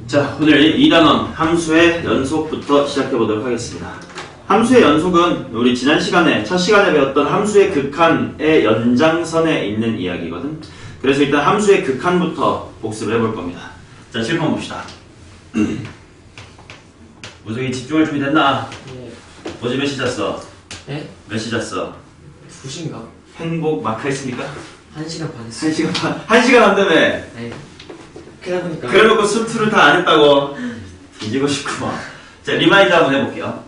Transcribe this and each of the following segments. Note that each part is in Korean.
자, 오늘 2단원 함수의 연속부터 시작해 보도록 하겠습니다. 함수의 연속은 우리 지난 시간에 첫 시간에 배웠던 함수의 극한의 연장선에 있는 이야기거든. 그래서 일단 함수의 극한부터 복습을 해볼 겁니다. 자, 칠판 봅시다. 무석이 집중할 준비 됐나? 네. 어제 몇 시 잤어? 네? 몇 시 잤어? 2시인가? 행복 마크 했습니까? 1시간 반 했어요. 1시간 반. 1시간 한다며. 네. 그러다 보니까 그래놓고 수트를 다 안 했다고 뒤지고 싶구만. 자, 리마인드 한번 해볼게요.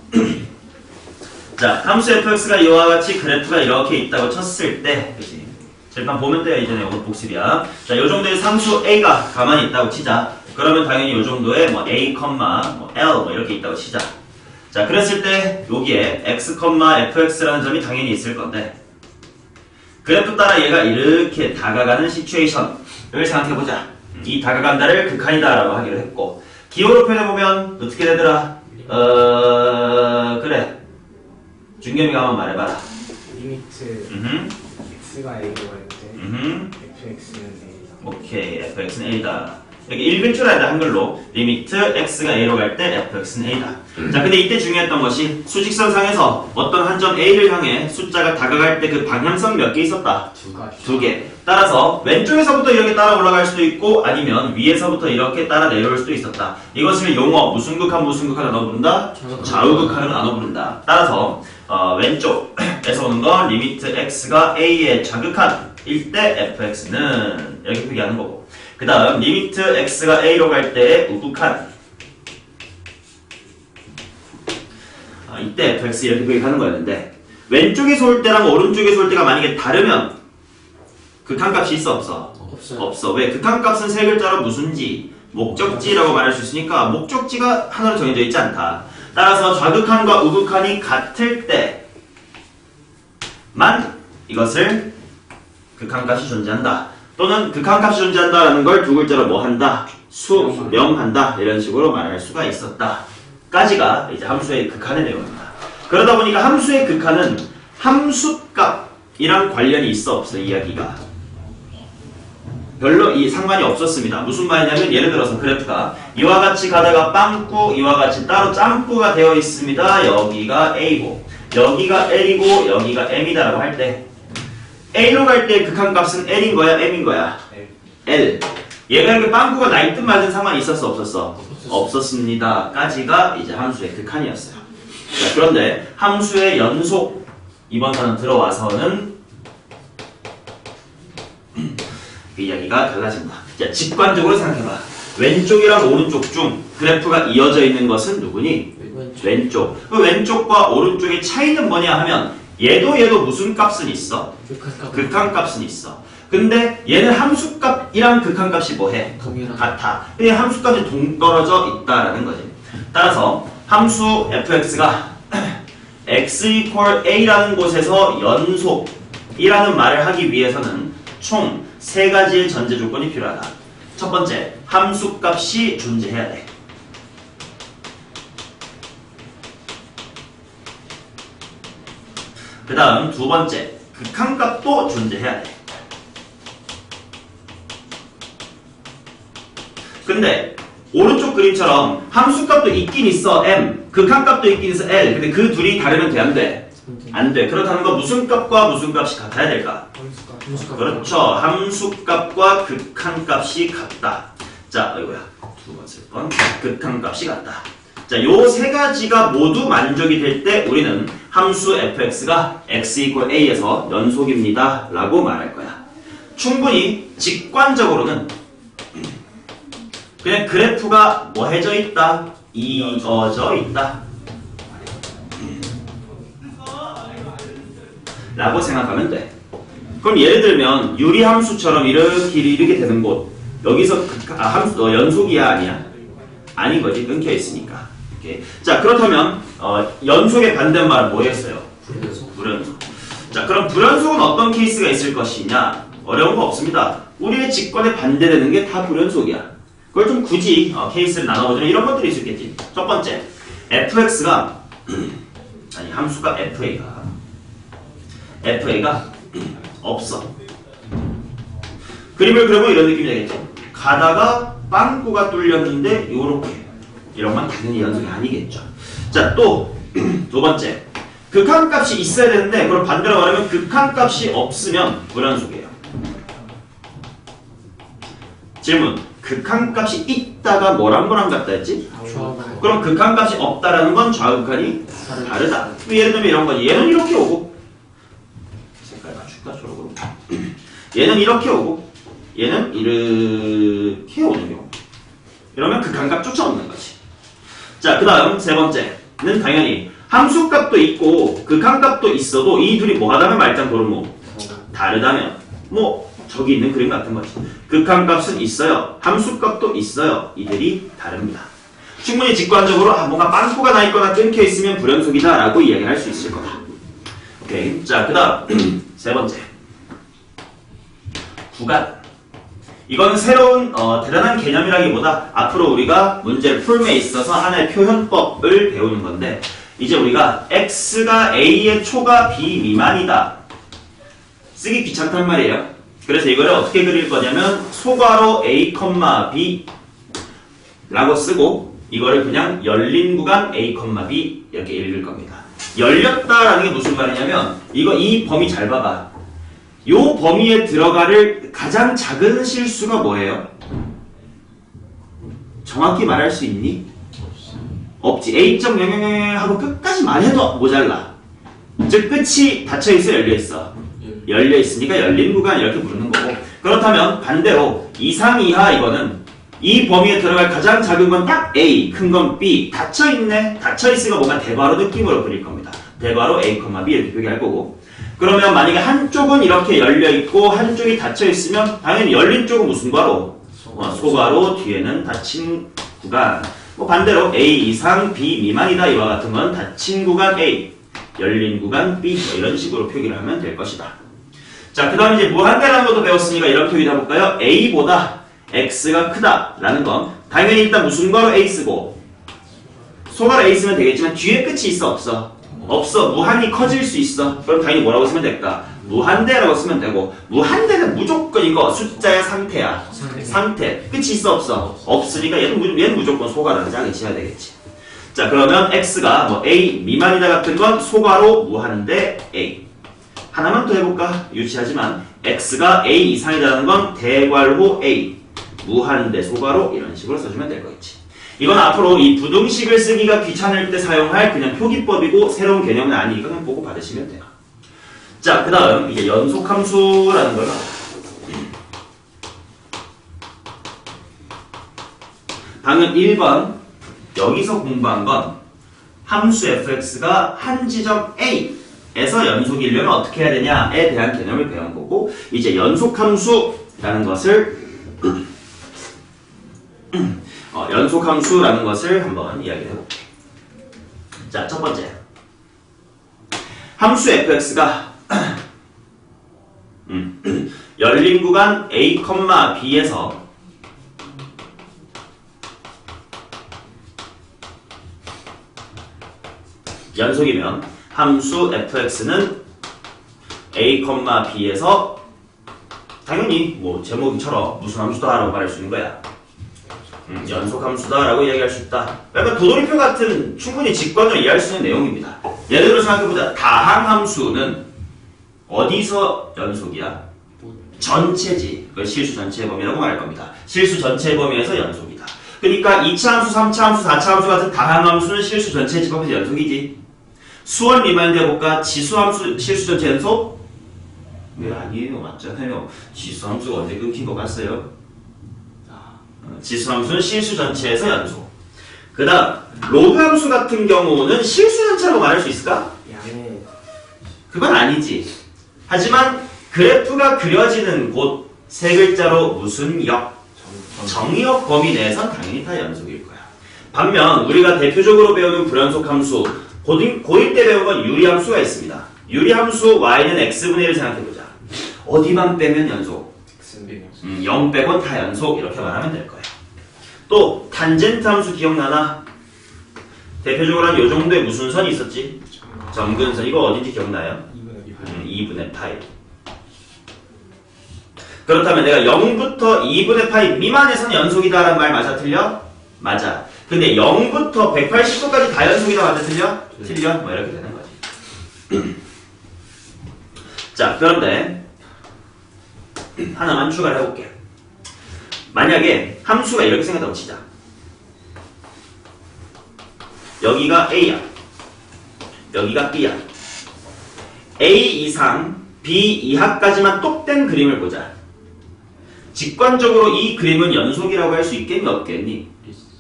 자, 함수 fx가 이와 같이 그래프가 이렇게 있다고 쳤을 때, 그치? 일단 보면 돼요. 이전에 이거 복습이야. 자, 요 정도의 상수 a가 가만히 있다고 치자. 그러면 당연히 요 정도의 뭐 a, L 뭐 이렇게 있다고 치자. 자, 그랬을 때 여기에 x, fx라는 점이 당연히 있을 건데, 그래프 따라 얘가 이렇게 다가가는 시츄에이션을 생각해보자. 이 다가간다를 극한이다라고 하기로 했고, 기호로 표현해보면 어떻게 되더라? 그래. 준겸이가 한번 말해봐라. 리미트 x가 a로 갈 때 fx는 a다. 오케이, fx는 a다. 여기 읽을 줄 알아야 돼, 한글로. 리미트 x가 a로 갈 때 fx는 a다. 자, 근데 이때 중요했던 것이 수직선상에서 어떤 한 점 a를 향해 숫자가 다가갈 때 그 방향성 몇 개 있었다? 두 개. 따라서 왼쪽에서부터 이렇게 따라 올라갈 수도 있고 아니면 위에서부터 이렇게 따라 내려올 수도 있었다. 이것을 용어 무슨 극한 무슨 극한을 나눠 부른다? 좌우 극한을 나눠 부른다. 따라서 왼쪽에서 오는 건 리미트 x가 a의 좌극한일 때 fx는 이렇게 표기하는 거고, 그 다음 리미트 x가 a로 갈 때 우극한 이때 fx 이렇게 표기하는 거였는데, 왼쪽에서 올 때랑 오른쪽에서 올 때가 만약에 다르면 극한값이 있어 없어? 없어요. 없어. 왜? 극한값은 세 글자로 무슨지, 목적지라고 말할 수 있으니까 목적지가 하나로 정해져 있지 않다. 따라서 좌극한과 우극한이 같을 때만 이것을 극한값이 존재한다. 또는 극한값이 존재한다라는 걸 두 글자로 뭐 한다? 수렴한다. 이런 식으로 말할 수가 있었다. 까지가 이제 함수의 극한의 내용입니다. 그러다 보니까 함수의 극한은 함수값이랑 관련이 있어 없어 이야기가 별로 이 상관이 없었습니다. 무슨 말이냐면 예를 들어서 그래프가 이와 같이 가다가 빵꾸 이와 같이 따로 짬꾸가 되어 있습니다. 여기가 A고 여기가 L이고 여기가 M이다라고 할 때 A로 갈 때 극한값은 L인 거야? M인 거야? L. 얘가 이렇게 빵꾸가 나 있든 말든 상관이 있었어 없었어? 없었습니다. 까지가 이제 함수의 극한이었어요. 자, 그런데 함수의 연속 이번 단원 들어와서는 그 이야기가 달라진다. 자, 직관적으로 생각해봐. 왼쪽이랑 오른쪽 중 그래프가 이어져 있는 것은 누구니? 왼쪽. 그 왼쪽과 오른쪽의 차이는 뭐냐 하면 얘도 무슨 값은 있어? 극한값은 있어. 근데 얘는 함수값이랑 극한값이 뭐해? 같아. 근데 함수값이 동떨어져 있다라는 거지. 따라서 함수 fx가 x equal a라는 곳에서 연속이라는 말을 하기 위해서는 총 세 가지의 전제 조건이 필요하다. 첫 번째, 함수값이 존재해야 돼. 그 다음 두 번째, 극한값도 존재해야 돼. 근데 오른쪽 그림처럼 함수값도 있긴 있어 m, 극한값도 있긴 있어 l. 근데 그 둘이 다르면 돼? 안 돼? 안 돼. 그렇다는 건 무슨 값과 무슨 값이 같아야 될까? 그렇죠. 함수값과 극한값이 같다. 자, 이거야. 두 번, 세 번. 극한값이 같다. 자, 요 세 가지가 모두 만족이 될 때 우리는 함수 fx가 x equal a에서 연속입니다. 라고 말할 거야. 충분히 직관적으로는 그냥 그래프가 뭐해져 있다? 이어져 있다. 라고 생각하면 돼. 그럼 예를 들면 유리함수처럼 이렇게 되는 곳, 여기서 연속이야 아니야? 아닌 거지. 끊겨 있으니까. 오케이. 자, 그렇다면 연속의 반대말은 뭐였어요? 불연속. 자, 그럼 불연속은 어떤 케이스가 있을 것이냐? 어려운 거 없습니다. 우리의 직관에 반대되는 게 다 불연속이야. 그걸 좀 굳이 케이스를 나눠보자면 이런 것들이 있겠지. 첫 번째, fx가 아니 함수가 fa가 없어. 그림을 그려보면 이런 느낌이 되겠죠. 가다가 빵꾸가 뚫렸는데 요렇게 이런 건 당연히 연속이 아니겠죠. 자, 또 두 번째, 극한값이 있어야 되는데 그럼 반대로 말하면 극한값이 없으면 불연속이에요. 질문, 극한값이 있다가 뭐랑 같다 했지? 좌우가 그럼 극한값이 없다라는 건 좌극한이 다르다. 예를 들면 이런 거지. 얘는 이렇게 오고 색깔 맞출까 저렇게 얘는 이렇게 오고 얘는 이렇게 오는 경우. 이러면 극한값 쫓아오는 거지. 자, 그 다음 세 번째는 당연히 함수값도 있고 극한값도 있어도 이 둘이 뭐 하다면 말짱 도르모 다르다면 뭐 저기 있는 그림 같은 거지. 극한값은 있어요. 함수값도 있어요. 이들이 다릅니다. 충분히 직관적으로 뭔가 빵꾸가 나 있거나 끊겨 있으면 불연속이다 라고 이야기를 할 수 있을 거다. 오케이. 자, 그 다음 세 번째 구간. 이건 새로운 대단한 개념이라기보다 앞으로 우리가 문제를 풀에 있어서 하나의 표현법을 배우는 건데 이제 우리가 x가 a의 초가 b 미만이다. 쓰기 귀찮단 말이에요. 그래서 이거를 어떻게 그릴 거냐면 소괄호 a, b 라고 쓰고 이거를 그냥 열린 구간 a, b 이렇게 읽을 겁니다. 열렸다라는 게 무슨 말이냐면 이 범위 잘 봐봐. 요 범위에 들어갈 가장 작은 실수가 뭐예요? 정확히 말할 수 있니? 없지. A.00 하고 끝까지 말해도 모자라. 즉 끝이 닫혀있어 열려있어? 열려있으니까 열린 구간 이렇게 부르는 거고 그렇다면 반대로 이상 이하 이거는 이 범위에 들어갈 가장 작은 건 딱 A, 큰 건 B, 닫혀있네? 닫혀있으니까 뭔가 대괄호 느낌으로 그릴 겁니다. 대괄호 A, B 이렇게 표기할 거고 그러면 만약에 한쪽은 이렇게 열려있고 한쪽이 닫혀있으면 당연히 열린 쪽은 무슨 괄호? 소괄호 뒤에는 닫힌 구간 뭐 반대로 A 이상 B 미만이다 이와 같은 건 닫힌 구간 A 열린 구간 B 뭐 이런 식으로 표기를 하면 될 것이다. 자, 그 다음 이제 무한대라는 것도 배웠으니까 이렇게 표기해 볼까요? A보다 X가 크다 라는 건 당연히 일단 무슨 괄호 A 쓰고 소괄호 A 쓰면 되겠지만 뒤에 끝이 있어 없어? 없어. 무한히 커질 수 있어. 그럼 당연히 뭐라고 쓰면 될까? 무한대라고 쓰면 되고 무한대는 무조건 이거 숫자의 상태야. 상태. 끝이 있어 없어? 없으니까 얘는 무조건 소괄호를 짝에 지어야 되겠지. 자, 그러면 x가 뭐 a 미만이다 같은 건 소괄호 무한대 a. 하나만 더 해볼까? 유치하지만 x가 a 이상이라는 건 대괄호 a 무한대 소괄호 이런 식으로 써주면 될 거겠지. 이건 앞으로 이 부등식을 쓰기가 귀찮을 때 사용할 그냥 표기법이고 새로운 개념은 아니니까 그냥 보고 받으시면 돼요. 자, 그 다음 이제 연속함수라는 걸 방금 1번 여기서 공부한 건 함수 fx가 한 지점 a에서 연속이려면 어떻게 해야 되냐에 대한 개념을 배운 거고 이제 연속함수라는 것을 연속함수라는 것을 한번 이야기해 볼게요. 자, 첫 번째. 함수 fx가 열린 구간 a, b에서 연속이면 함수 fx는 a, b에서 당연히 뭐 제목처럼 무슨 함수다라고 말할 수 있는 거야. 연속함수다라고 이야기할 수 있다. 약간 도돌이표 같은 충분히 직관적으로 이해할 수 있는 내용입니다. 예를 들어 생각해보자. 다항함수는 어디서 연속이야? 전체지. 그걸 실수 전체의 범위라고 말할 겁니다. 실수 전체의 범위에서 연속이다. 그러니까 2차 함수, 3차 함수, 4차 함수 같은 다항함수는 실수 전체의 집합에서 연속이지. 수원 리마인드 해볼까? 지수함수 실수 전체 연속? 왜 아니에요? 맞잖아요. 지수함수가 언제 끊긴 거 봤어요? 지수함수는 실수 전체에서 연속. 그 다음 로그함수 같은 경우는 실수 전체라고 말할 수 있을까? 양의 그건 아니지. 하지만 그래프가 그려지는 곳 세 글자로 무슨 역? 정의역 범위 내에선 당연히 다 연속일 거야. 반면 우리가 대표적으로 배우는 불연속함수 고1 때 배운 건 유리함수가 있습니다. 유리함수 y는 x분의 1 생각해보자. 어디만 빼면 연속? 0 빼곤 다 연속 이렇게 말하면 될 거예요. 또 탄젠트 함수 기억나나? 대표적으로 한 요 정도의 무슨 선이 있었지? 점근선. 이거 어딘지 기억나요? 2분의 파이. 그렇다면 내가 0부터 2분의 파이 미만에서는 연속이다라는 말 맞아 틀려? 맞아. 근데 0부터 180도까지 다 연속이다 맞아 틀려? 틀려? 뭐 이렇게 되는 거지. 자, 그런데 하나만 추가를 해볼게. 만약에 함수가 이렇게 생겼다고 치자. 여기가 A야. 여기가 B야. A 이상 B 이하까지만 똑된 그림을 보자. 직관적으로 이 그림은 연속이라고 할 수 있겠니 없겠니?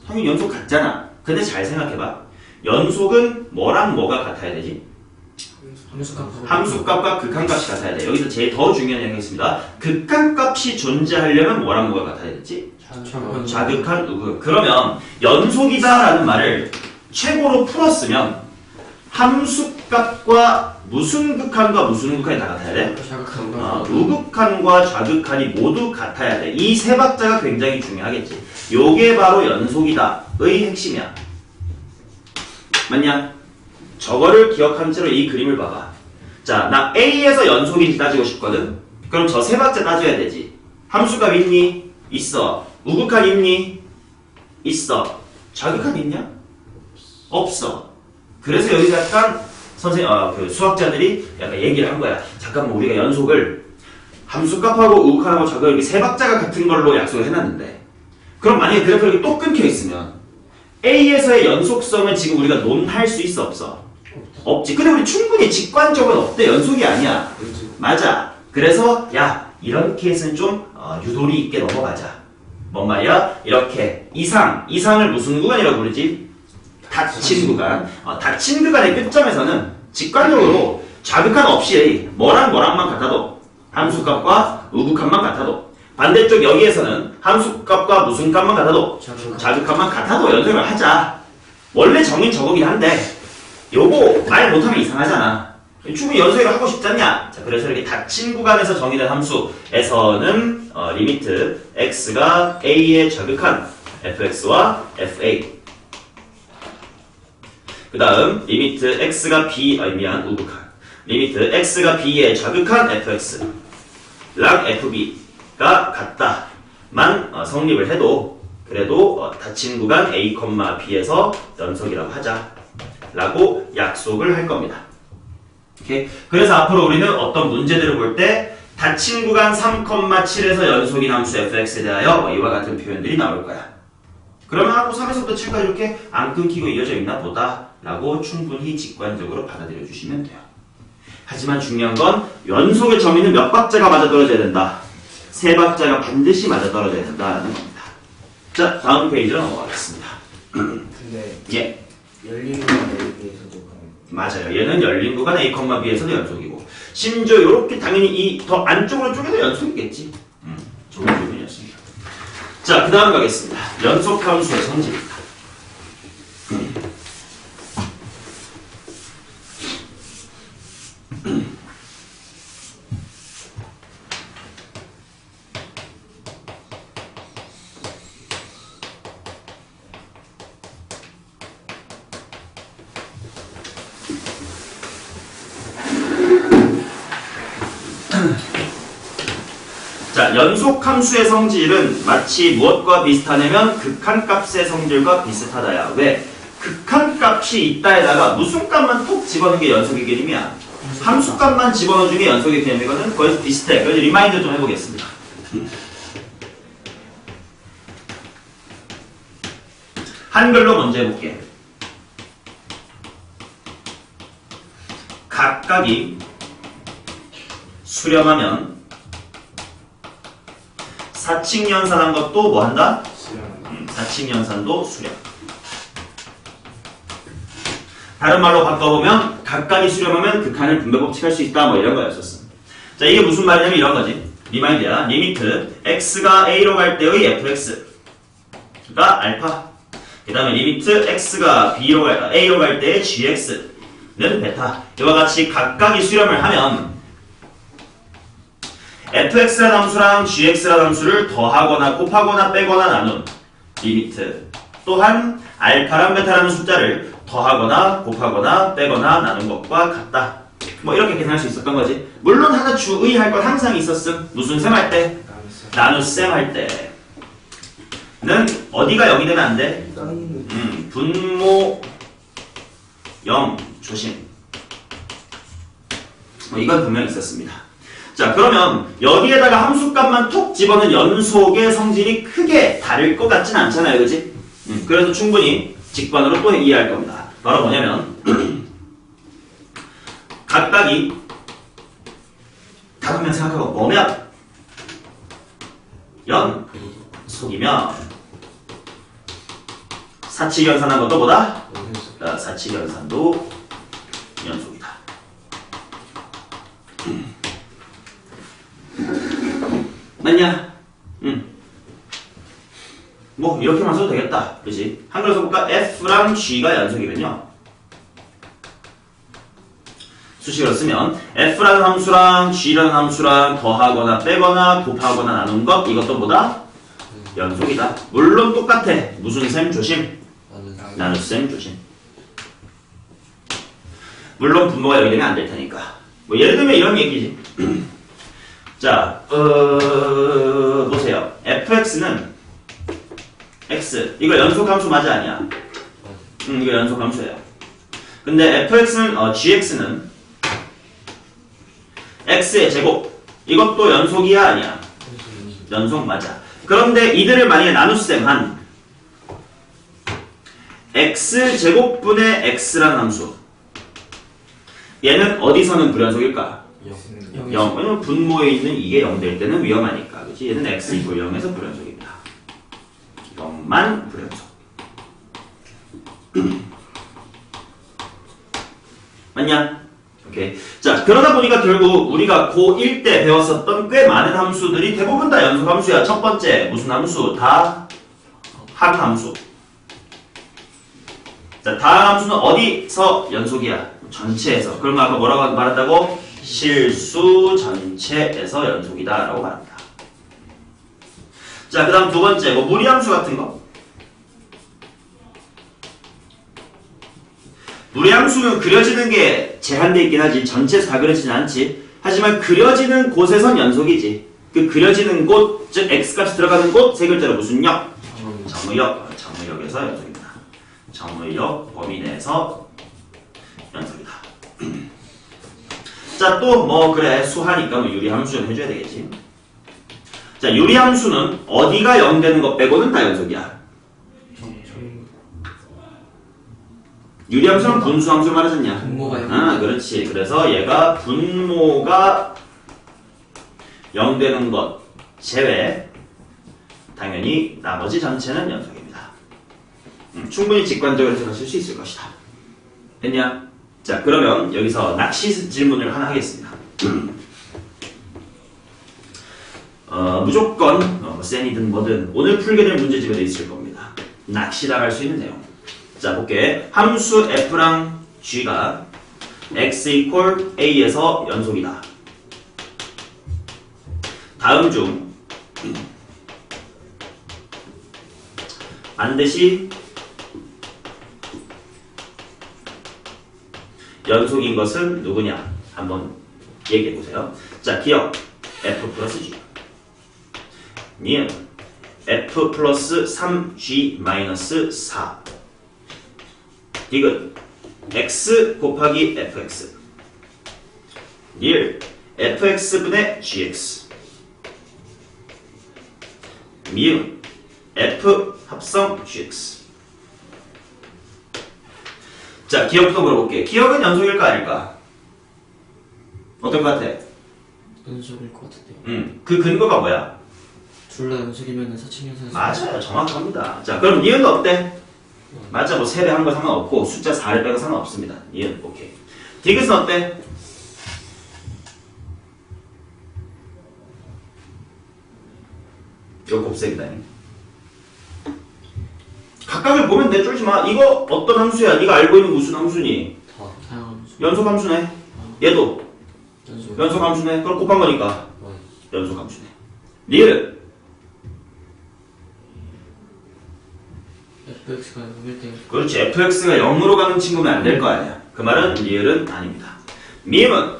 당연히 연속 같잖아. 근데 잘 생각해봐. 연속은 뭐랑 뭐가 같아야 되지? 함수값과 극한값이 같아야 돼. 여기서 제일 더 중요한 얘기가 있습니다. 극한값이 존재하려면 뭐랑 뭐가 같아야 되지? 자극한 우극. 그러면 연속이다라는 말을 최고로 풀었으면 함수값과 무슨 극한과 무슨 극한이 다 같아야 돼? 우극한과 좌극한이 모두 같아야 돼. 이 세 박자가 굉장히 중요하겠지. 요게 바로 연속이다의 핵심이야. 맞냐? 저거를 기억한 채로 이 그림을 봐봐. 자, 나 A에서 연속인지 따지고 싶거든? 그럼 저 세 박자 따져야 되지. 함수값 있니? 있어. 우극한 있니? 있어. 좌극한 있냐? 없어. 그래서 여기서 약간 그 수학자들이 약간 얘기를 한 거야. 잠깐만, 우리가 연속을 함수값하고 우극한하고 좌극 이렇게 세 박자가 같은 걸로 약속을 해놨는데, 그럼 만약에 그래프가 이렇게 또 끊겨 있으면 A에서의 연속성은 지금 우리가 논할 수 있어 없어? 없지. 근데 우리 충분히 직관적으로 없대. 연속이 아니야. 맞아. 그래서 야, 이런 케이스는 좀 유도리 있게 넘어가자. 뭔 말이야? 이렇게 이상을 무슨 구간이라고 부르지? 닫힌 구간. 닫힌 구간의 끝점에서는 직관적으로 자극한 없이 뭐랑만 같아도 함수값과 우극값만 같아도, 반대쪽 여기에서는 함수값과 무슨 값만 같아도 자극값만 같아도 연속을 하자. 원래 정인 저거긴 한데 요거 말 못하면 이상하잖아. 충분히 연속을 하고 싶잖냐? 자, 그래서 이렇게 닫힌 구간에서 정의된 함수에서는 리미트 x가 a의 자극한 fx와 fa, 그 다음 리미트 x가 우극한 리미트 x가 b의 자극한 fx 랑 fb가 같다만 성립을 해도, 그래도 닫힌 구간 a, b에서 연속이라고 하자 라고 약속을 할 겁니다. 오케이? 그래서 앞으로 우리는 어떤 문제들을 볼 때 닫힌 구간 3,7에서 연속인 함수 fx에 대하여 이와 같은 표현들이 나올 거야. 그러면 하고 3에서부터 7까지 이렇게 안 끊기고 이어져 있나 보다 라고 충분히 직관적으로 받아들여 주시면 돼요. 하지만 중요한 건 연속의 정의는 몇 박자가 맞아떨어져야 된다. 세 박자가 반드시 맞아떨어져야 된다는 겁니다. 자, 다음 페이지로 넘어가겠습니다. 근데 예. 열린 구간 A에서도 맞아요. 얘는 열린 구간 A, B에서도 연속이고, 심지어 이렇게 당연히 이 더 안쪽으로 쪼개도 연속이겠지. 좋은 부분이었습니다. 자, 그 다음 가겠습니다. 연속함수의 성질입니다. 자, 연속함수의 성질은 마치 무엇과 비슷하냐면 극한값의 성질과 비슷하다야. 왜? 극한값이 있다에다가 무슨 값만 톡 집어넣은 게 연속의 개념이야. 함수값만 집어넣은 게 연속의 개념이거든. 거기서 비슷해. 그래서 리마인드 좀 해보겠습니다. 한글로 먼저 해볼게. 각각이 수렴하면 사칙연산한 것도 뭐 한다? 사칙연산도 수렴. 다른 말로 바꿔보면 각각이 수렴하면 극한을 분배 법칙할 수 있다, 뭐 이런 거였었어. 자, 이게 무슨 말이냐면 이런 거지. 리마인드야. 리미트 x가 a로 갈 때의 fx가 알파, 그 다음에 리미트 x가 a로 갈 때의 gx는 베타. 이와 같이 각각이 수렴을 하면 fx라는 함수랑 gx라는 함수를 더하거나 곱하거나 빼거나 나눈 리미트, 또한 알파랑 베타라는 숫자를 더하거나 곱하거나 빼거나 나눈 것과 같다. 뭐 이렇게 계산할 수 있었던 거지. 물론 하나 주의할 건 항상 있었음. 무슨 셈 할 때? 나눗셈 할 때는 어디가 0이 되면 안 돼? 분모 0 조심. 이건 분명히 있었습니다. 자, 그러면 여기에다가 함수값만 톡 집어넣은 연속의 성질이 크게 다를 것 같진 않잖아요, 그지? 그래서 충분히 직관으로 또 이해할 겁니다. 바로 뭐냐면 각각이 다섯 명 생각하고 뭐면 연속이면 사칙연산한 것도 보다 사칙연산도 연속이다. 맞냐? 뭐 이렇게만 써도 되겠다. 그치? 한글로 써볼까? F랑 G가 연속이면요. 수식으로 쓰면 F라는 함수랑 G라는 함수랑 더하거나 빼거나 곱하거나 나눈 것 이것도 보다 연속이다. 물론 똑같아. 무슨 셈 조심? 나눗셈 조심. 물론 분모가 여기 되면 안 될 테니까. 뭐 예를 들면 이런 얘기지. 자, 보세요. fx는 x. 이거 연속함수 맞아 아니야? 이거 연속함수예요. 근데 fx는 gx는 x의 제곱. 이것도 연속이야 아니야? 연속 맞아. 그런데 이들을 만약에 나눗셈 한 x제곱분의 x라는 함수. 얘는 어디서는 불연속일까? 0. 왜냐면 분모에 있는 이게 0 될 때는 위험하니까. 그치? 얘는 x 이퀄 0에서 불연속입니다. 0만 불연속. 맞냐? 오케이. 자, 그러다 보니까 결국 우리가 고1 때 배웠었던 꽤 많은 함수들이 대부분 다 연속함수야. 첫 번째, 무슨 함수? 다항함수. 자, 다항함수는 어디서 연속이야? 전체에서. 그런 거 아까 뭐라고 말했다고? 실수 전체에서 연속이다 라고 말합니다. 자, 그 다음 두 번째, 뭐 무리함수 같은 거. 무리함수는 그려지는 게 제한되어 있긴 하지. 전체에서 다 그려지진 않지. 하지만 그려지는 곳에선 연속이지. 그 그려지는 곳, 즉 x값이 들어가는 곳, 세 글자로 무슨 역? 정의역. 정의역에서 연속입니다. 정의역 범위 내에서 연속이다. 자, 또 뭐 그래 수하니까 뭐 유리함수는 해줘야 되겠지. 자, 유리함수는 어디가 0 되는 것 빼고는 다 연속이야. 유리함수는 분수함수 말하셨냐? 분모가 0. 아, 그렇지. 그래서 얘가 분모가 0 되는 것 제외 당연히 나머지 전체는 연속입니다. 충분히 직관적으로 생각하실 수 있을 것이다. 됐냐? 자, 그러면 여기서 낚시 질문을 하나 하겠습니다. 무조건 쌤이든 뭐든 오늘 풀게 될 문제집에도 있을 겁니다. 낚시당할 수 있는 내용. 자, 볼게. 함수 f랑 g가 x 이퀄 a에서 연속이다. 다음 중 반드시 연속인 것은 누구냐? 한번 얘기해 보세요. 자, 기억 f 플러스 g 니은 f 플러스 3g 마이너스 4 디귿 x 곱하기 fx 니을 fx분의 gx 미음 f 합성 gx. 자, 기억부터 물어볼게. 기억은 연속일까 아닐까? 어떨 것 같아? 연속일 것 같은데요. 그 근거가 뭐야? 둘 다 연속이면 사칙연산에서 맞아요. 정확합니다. 자, 그럼 니은은 어때? 맞아. 뭐 3배 한 거 상관없고 숫자 4를 빼고 상관없습니다. 니은 오케이. 디귿은 어때? 이거 곱셈이다. 각각을 보면 돼. 쫄지 마. 이거 어떤 함수야? 네가 알고 있는 무슨 함수니? 다양함수. 연속함수네. 얘도 연속. 연속함수네. 그럼 곱한 거니까 연속함수네. 니은 fx가 0일 때 그렇지. fx가 0으로 가는 친구면 안 될 거 아니야. 그 말은 리을은 아닙니다. 미음은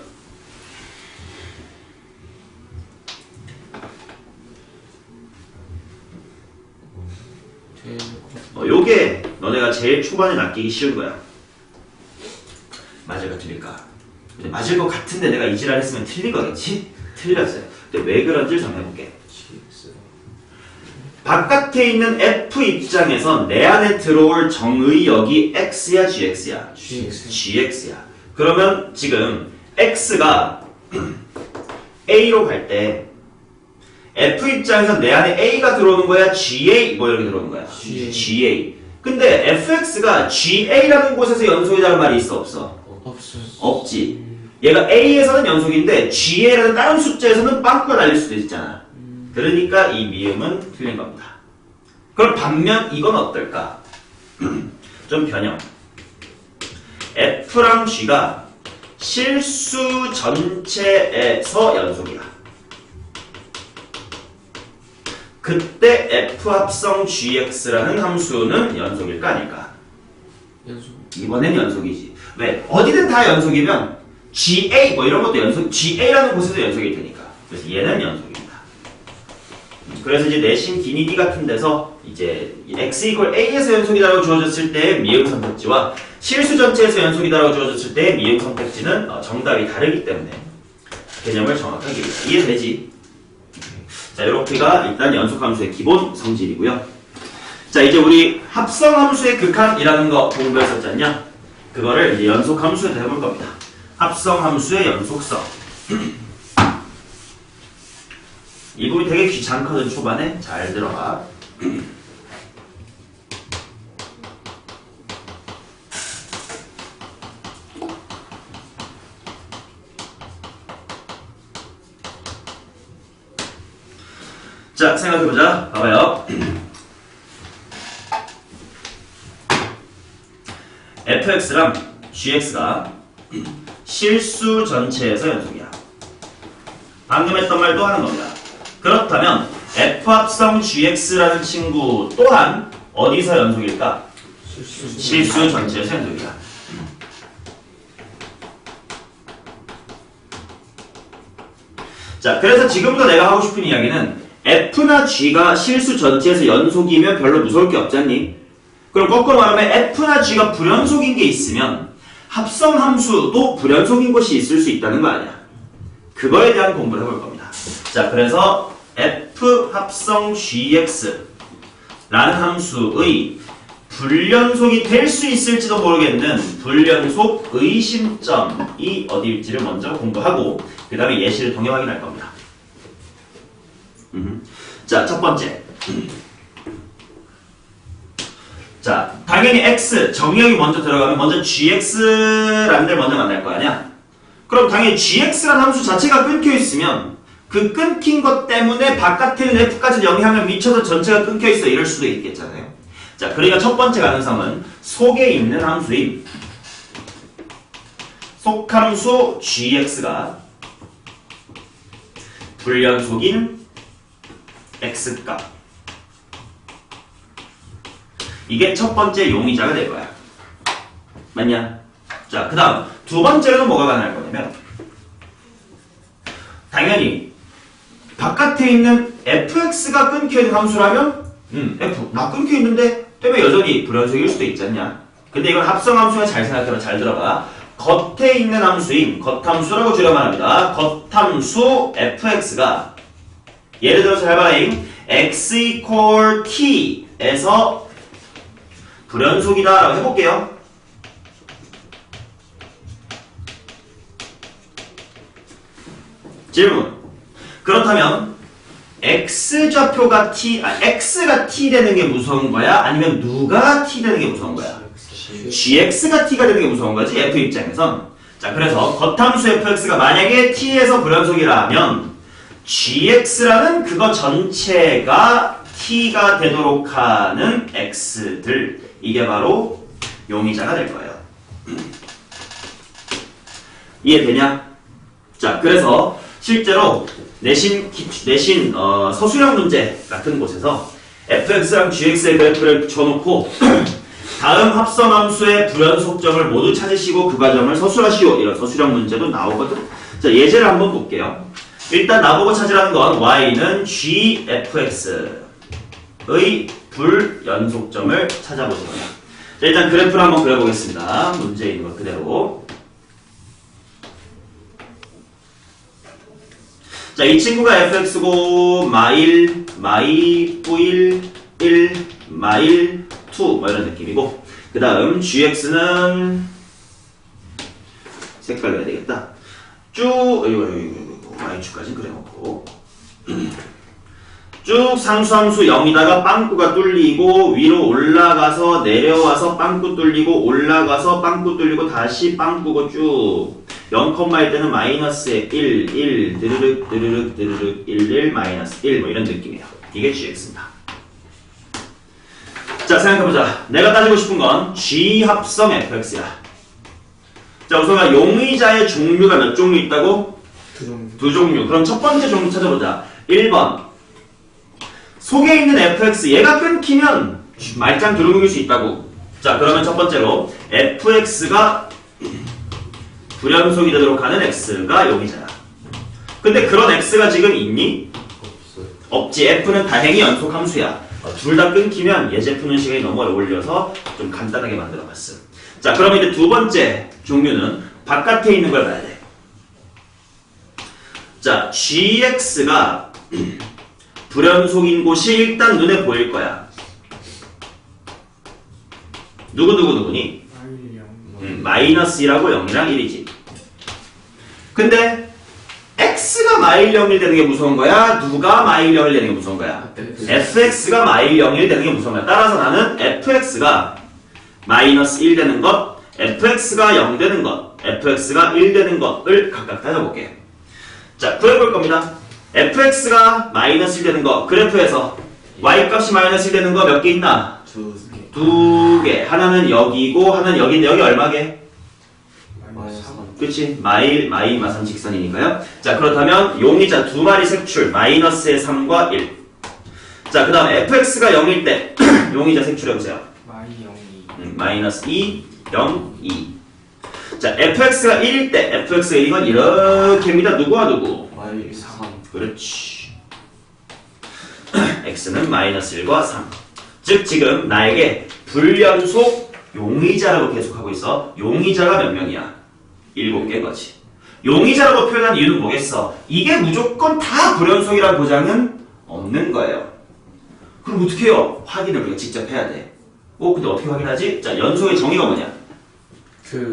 제일 초반에 낚이기 쉬운 거야. 맞을까 틀릴까? 근데 맞을 것 같은데 내가 이 지랄 했으면 틀린 거겠지? 틀렸어요. 근데 왜 그런지 좀 해볼게. 바깥에 있는 F 입장에선 내 안에 들어올 정의역이 X야 GX야? GX야. 그러면 지금 X가 A로 갈 때 F 입장에선 내 안에 A가 들어오는 거야? GA 뭐 이렇게 들어오는 거야? GA. 근데 FX가 GA라는 곳에서 연속이라는 말이 있어 없어? 없어요. 없지. 얘가 A에서는 연속인데 GA라는 다른 숫자에서는 빵꾸가 날릴 수도 있잖아. 그러니까 이 미음은 틀린 겁니다. 그럼 반면 이건 어떨까? 좀 변형. F랑 G가 실수 전체에서 연속이야. 그때 F 합성 GX라는 함수는 연속일까 아닐까? 연속. 이번엔 연속이지. 왜? 어디든 다 연속이면 GA 뭐 이런 것도 연속, GA라는 곳에도 연속일 테니까. 그래서 얘는 연속입니다. 그래서 이제 내신 기니디 같은 데서 이제 x 이퀄 a에서 연속이다라고 주어졌을 때 미음 선택지와 실수 전체에서 연속이다라고 주어졌을 때 미음 선택지는 정답이 다르기 때문에 개념을 정확하게 이해되지? 자, 이렇게가 일단 연속함수의 기본 성질이고요. 자, 이제 우리 합성함수의 극한이라는 거 공부했었지 않냐? 그거를 이제 연속함수에도 해볼 겁니다. 합성함수의 연속성. 이 부분이 되게 귀찮거든. 초반에 잘 들어가. 자, 생각해보자. 봐봐요. fx랑 gx가 실수 전체에서 연속이야. 방금 했던 말 또 하는 겁니다. 그렇다면 f 합성 gx라는 친구 또한 어디서 연속일까? 실수 전체에서 연속이야. 자, 그래서 지금부터 내가 하고 싶은 이야기는 f나 g가 실수 전체에서 연속이면 별로 무서울 게 없지 않니? 그럼 거꾸로 말하면 f나 g가 불연속인 게 있으면 합성함수도 불연속인 것이 있을 수 있다는 거 아니야? 그거에 대한 공부를 해볼 겁니다. 자, 그래서 f 합성 gx 라는 함수의 불연속이 될 수 있을지도 모르겠는 불연속 의심점이 어디일지를 먼저 공부하고 그 다음에 예시를 통해 확인할 겁니다. 자, 첫 번째. 자, 당연히 x 정의역이 먼저 들어가면 먼저 gx라는 데를 먼저 만날 거 아니야? 그럼 당연히 gx라는 함수 자체가 끊겨 있으면 그 끊긴 것 때문에 바깥에 있는 f까지 영향을 미쳐서 전체가 끊겨 있어 이럴 수도 있겠잖아요. 자, 그러니까 첫 번째 가능성은 속에 있는 함수인 속함수 gx가 불연속인 x값, 이게 첫 번째 용의자가 될 거야. 맞냐? 자, 그 다음 두 번째로는 뭐가 가능할 거냐면 당연히 바깥에 있는 fx가 끊겨있는 함수라면 f 나 끊겨있는데 때문에 여전히 불연속일 수도 있지 않냐? 근데 이건 합성함수야. 잘 생각해봐. 잘 들어봐. 겉에 있는 함수인 겉함수라고 줄여 말합니다. 겉함수 fx가 예를 들어서 잘 봐잉. x equal t에서 불연속이다 라고 해볼게요. 질문. 그렇다면 x좌표가 x가 t 되는 게 무서운 거야? 아니면 누가 t 되는 게 무서운 거야? gx가 t가 되는 게 무서운 거지, f 입장에선. 자, 그래서 겉함수 fx가 만약에 t에서 불연속이라면 gx라는 그거 전체가 t가 되도록 하는 x들, 이게 바로 용의자가 될 거예요. 이해되냐? 자, 그래서 실제로 내신 서술형 문제 같은 곳에서 fx랑 gx의 그래프를 줘놓고 다음 합성함수의 불연속점을 모두 찾으시고 그 과정을 서술하시오, 이런 서술형 문제도 나오거든. 자, 예제를 한번 볼게요. 일단 나보고 찾으라는 건 y는 gfx의 불연속점을 찾아보시는 거야. 자, 일단 그래프를 한번 그려보겠습니다. 문제에 있는 것 그대로. 자, 이 친구가 fx고 마일, 뿌일, 1, 마일, 2 뭐 이런 느낌이고, 그 다음 gx는 색깔 내야 되겠다. 쭉 y축까지 그려놓고 쭉 상수함수 0이다가 빵꾸가 뚫리고 위로 올라가서 내려와서 빵꾸 뚫리고 올라가서 빵꾸 뚫리고 다시 빵꾸고 쭉 0일 때는 마이너스에 1 드르륵 1 마이너스 1 뭐 이런 느낌이에요. 이게 gx입니다. 자, 생각해보자. 내가 따지고 싶은 건 g 합성 fx야. 자, 우선 용의자의 종류가 몇 종류 있다고? 두 종류. 그럼 첫 번째 종류 찾아보자. 1번. 속에 있는 fx, 얘가 끊기면 말짱 두루뭉일 수 있다고. 자, 그러면 첫 번째로 fx가 불연속이 되도록 하는 x가 용의자야. 근데 그런 x가 지금 있니? 없지. f는 다행히 연속 함수야. 둘 다 끊기면 예제 푸는 시간이 너무 오래 걸려서 좀 간단하게 만들어봤어. 자, 그럼 이제 두 번째 종류는 바깥에 있는 걸 봐야 돼. 자, gx가 불연속인 곳이 일단 눈에 보일 거야. 누구니? 마이너스 1하고 0이랑 1이지. 근데 x가 마일 0일 되는 게 무서운 거야? 누가 마일 0일 되는 게 무서운 거야? fx가 마일 0일 되는 게 무서운 거야. 따라서 나는 fx가 마이너스 1 되는 것, fx가 0 되는 것, fx가 1 되는 것을 각각 따져볼게. 자, 구해볼 겁니다. fx가 마이너스 1 되는 거, 그래프에서 y값이 마이너스 1 되는 거 몇 개 있나? 두 개. 하나는 여기고 하나는 여기인데 여기 얼마게? 그치? 마이마삼 직선이니까요. 자, 그렇다면 용의자 두 마리 색출 마이너스의 3과 1. 자, 그 다음 fx가 0일 때 용의자 색출해보세요. 마이너스 2, 0, 2. 자, fx가 1일 때 fx가 1이건 이렇게입니다. 누구와 누구? 그렇지. x는 마이너스 1과 3. 즉 지금 나에게 불연속 용의자라고 계속하고 있어. 용의자가 몇 명이야? 7개인 거지. 용의자라고 표현한 이유는 뭐겠어? 이게 무조건 다 불연속이라는 보장은 없는 거예요. 그럼 어떻게 해요? 확인을 우리가 직접 해야 돼. 근데 어떻게 확인하지? 자, 연속의 정의가 뭐냐?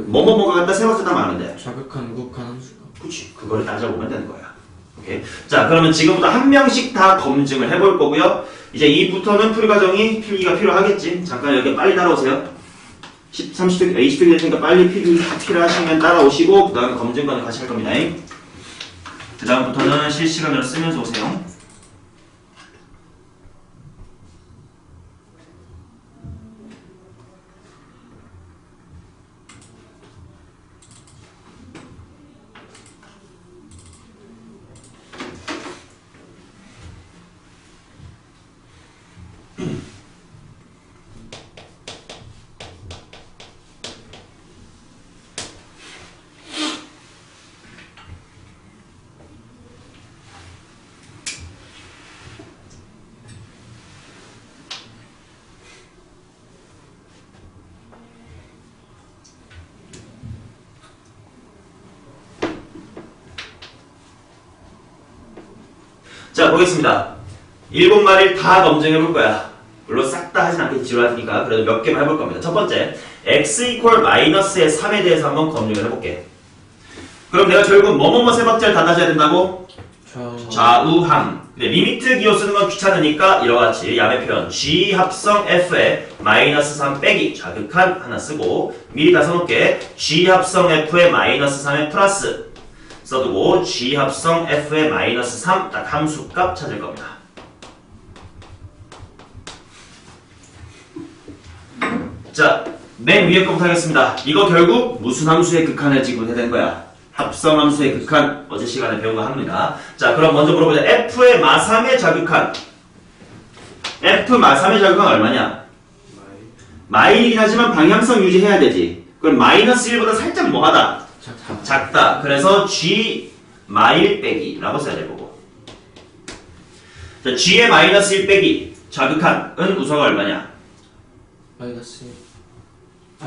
뭐가 갖다 세 번째 다 많은데. 자극한, 우극한 함수가. 그치. 그거를 따져보면 되는 거야. 오케이. 자, 그러면 지금부터 한 명씩 다 검증을 해볼 거고요. 이제 이부터는 풀이 과정이 필기가 필요하겠지. 잠깐 여기 빨리 따라오세요. 30분, 20분 됐으니까 빨리 필요하시면 따라오시고, 그 다음에 검증관을 같이 할 겁니다. 그 다음부터는 실시간으로 쓰면서 오세요. 자, 보겠습니다. 7마리를 다 검증해볼 거야. 물론 싹 다 하진 않겠지, 지루하니까. 그래도 몇 개만 해볼 겁니다. 첫 번째, x 이퀄 마이너스의 3에 대해서 한번 검증을 해볼게. 그럼 내가 결국 뭐뭐뭐 세 번째를 다 따져야 된다고? 좌우항. 근데 리미트 기호 쓰는 건 귀찮으니까 이와 같이 야매 표현 g 합성 f에 마이너스 3 빼기 자극한 하나 쓰고 미리 다 써놓을게. g 합성 f에 마이너스 3에 플러스 써두고 g 합성 f의 마이너스 3 딱 함수값 찾을 겁니다. 자, 맨 위에 거부터 하겠습니다. 이거 결국 무슨 함수의 극한을 지구해야 되는 거야? 합성 함수의 극한. 어제 시간에 배운 거 합니다. 자, 그럼 먼저 물어보자. f의 마3의 자극한. f 마3의 자극한 얼마냐? 마일이긴 하지만 방향성 유지해야 되지. 그럼 마이너스 1보다 살짝 뭐하다? 작다. 그래서 g 마일 빼기라고 써야 될 거고. 자, g의 마이너스 1 빼기 자극한은 우서가 얼마냐? 마이너스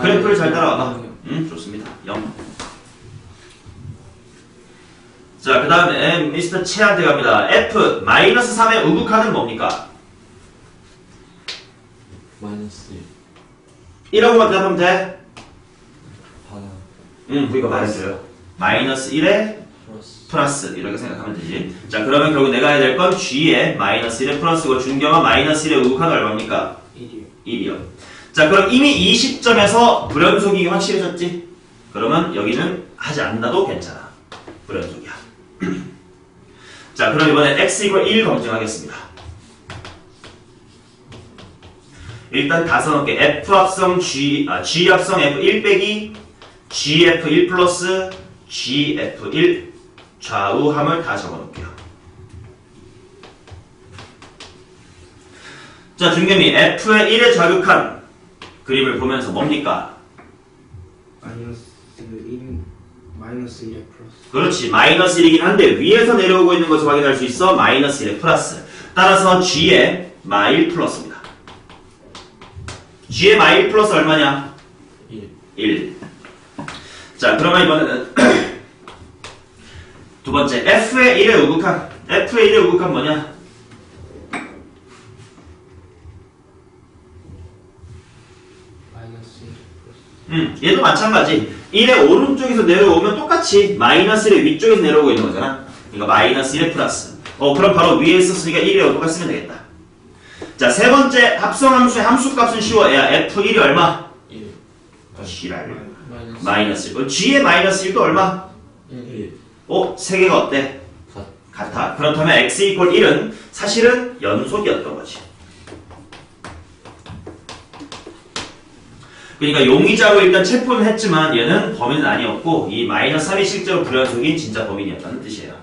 그래프를 잘 따라와봐. 영이요. 좋습니다. 0. 자, 그 다음에 미스터 채한테 갑니다. F-3의 우극한은 뭡니까? 마이너스 1하고만 대답하면 돼? 하나 그러니까 말했어요. 마이너스 1에 플러스 이렇게 생각하면 되지. 자, 그러면 결국 내가 해야 될 건 G에 마이너스 1에 플러스고 준경은 마이너스 1의 우극한 얼마입니까? 1이요. 1이요. 자, 그럼 이미 이 시점에서 불연속이 확실해졌지? 그러면 여기는 하지 않나도 괜찮아. 불연속이야. 자, 그럼 이번에 x = 1 검증하겠습니다. 일단 다 써놓을게. f 합성 g 합성 f1 빼기 gf1 플러스 gf1 좌우함을 다 적어놓을게요. 자, 준겸이 f의 1에 좌극한 그림을 보면서 뭡니까? 마이너스 1에 플러스. 그렇지. 마이너스 1이긴 한데 위에서 내려오고 있는 것을 확인할 수 있어. 마이너스 1에 플러스. 따라서 g에 마1 플러스입니다. g에 마1 플러스 얼마냐? 1. 자, 그러면 이번에는 두 번째 f의 1에 우극한. f의 1에 우극한 뭐냐? 마이너스 1에 플러스. 얘도 마찬가지. 1의 오른쪽에서 내려오면 똑같이 마이너스 1의 위쪽에서 내려오고 있는 거잖아. 그러니까 마이너스 1의 플러스. 그럼 바로 위에 있었으니까 1의 똑같이 쓰면 되겠다. 자, 세 번째 합성함수의 함수값은 쉬워. 야, f1이 얼마? 1 지랄. 마이너스 마이너스 1. g의 마이너스 1도 얼마? 1 세 개가 어때? 같아. 그렇다면 x = 1은 사실은 연속이었던 거지. 그러니까 용의자로 일단 체포는 했지만 얘는 범인은 아니었고 이 마이너스 3이 실제로 불연속인 진짜 범인이었다는 뜻이에요.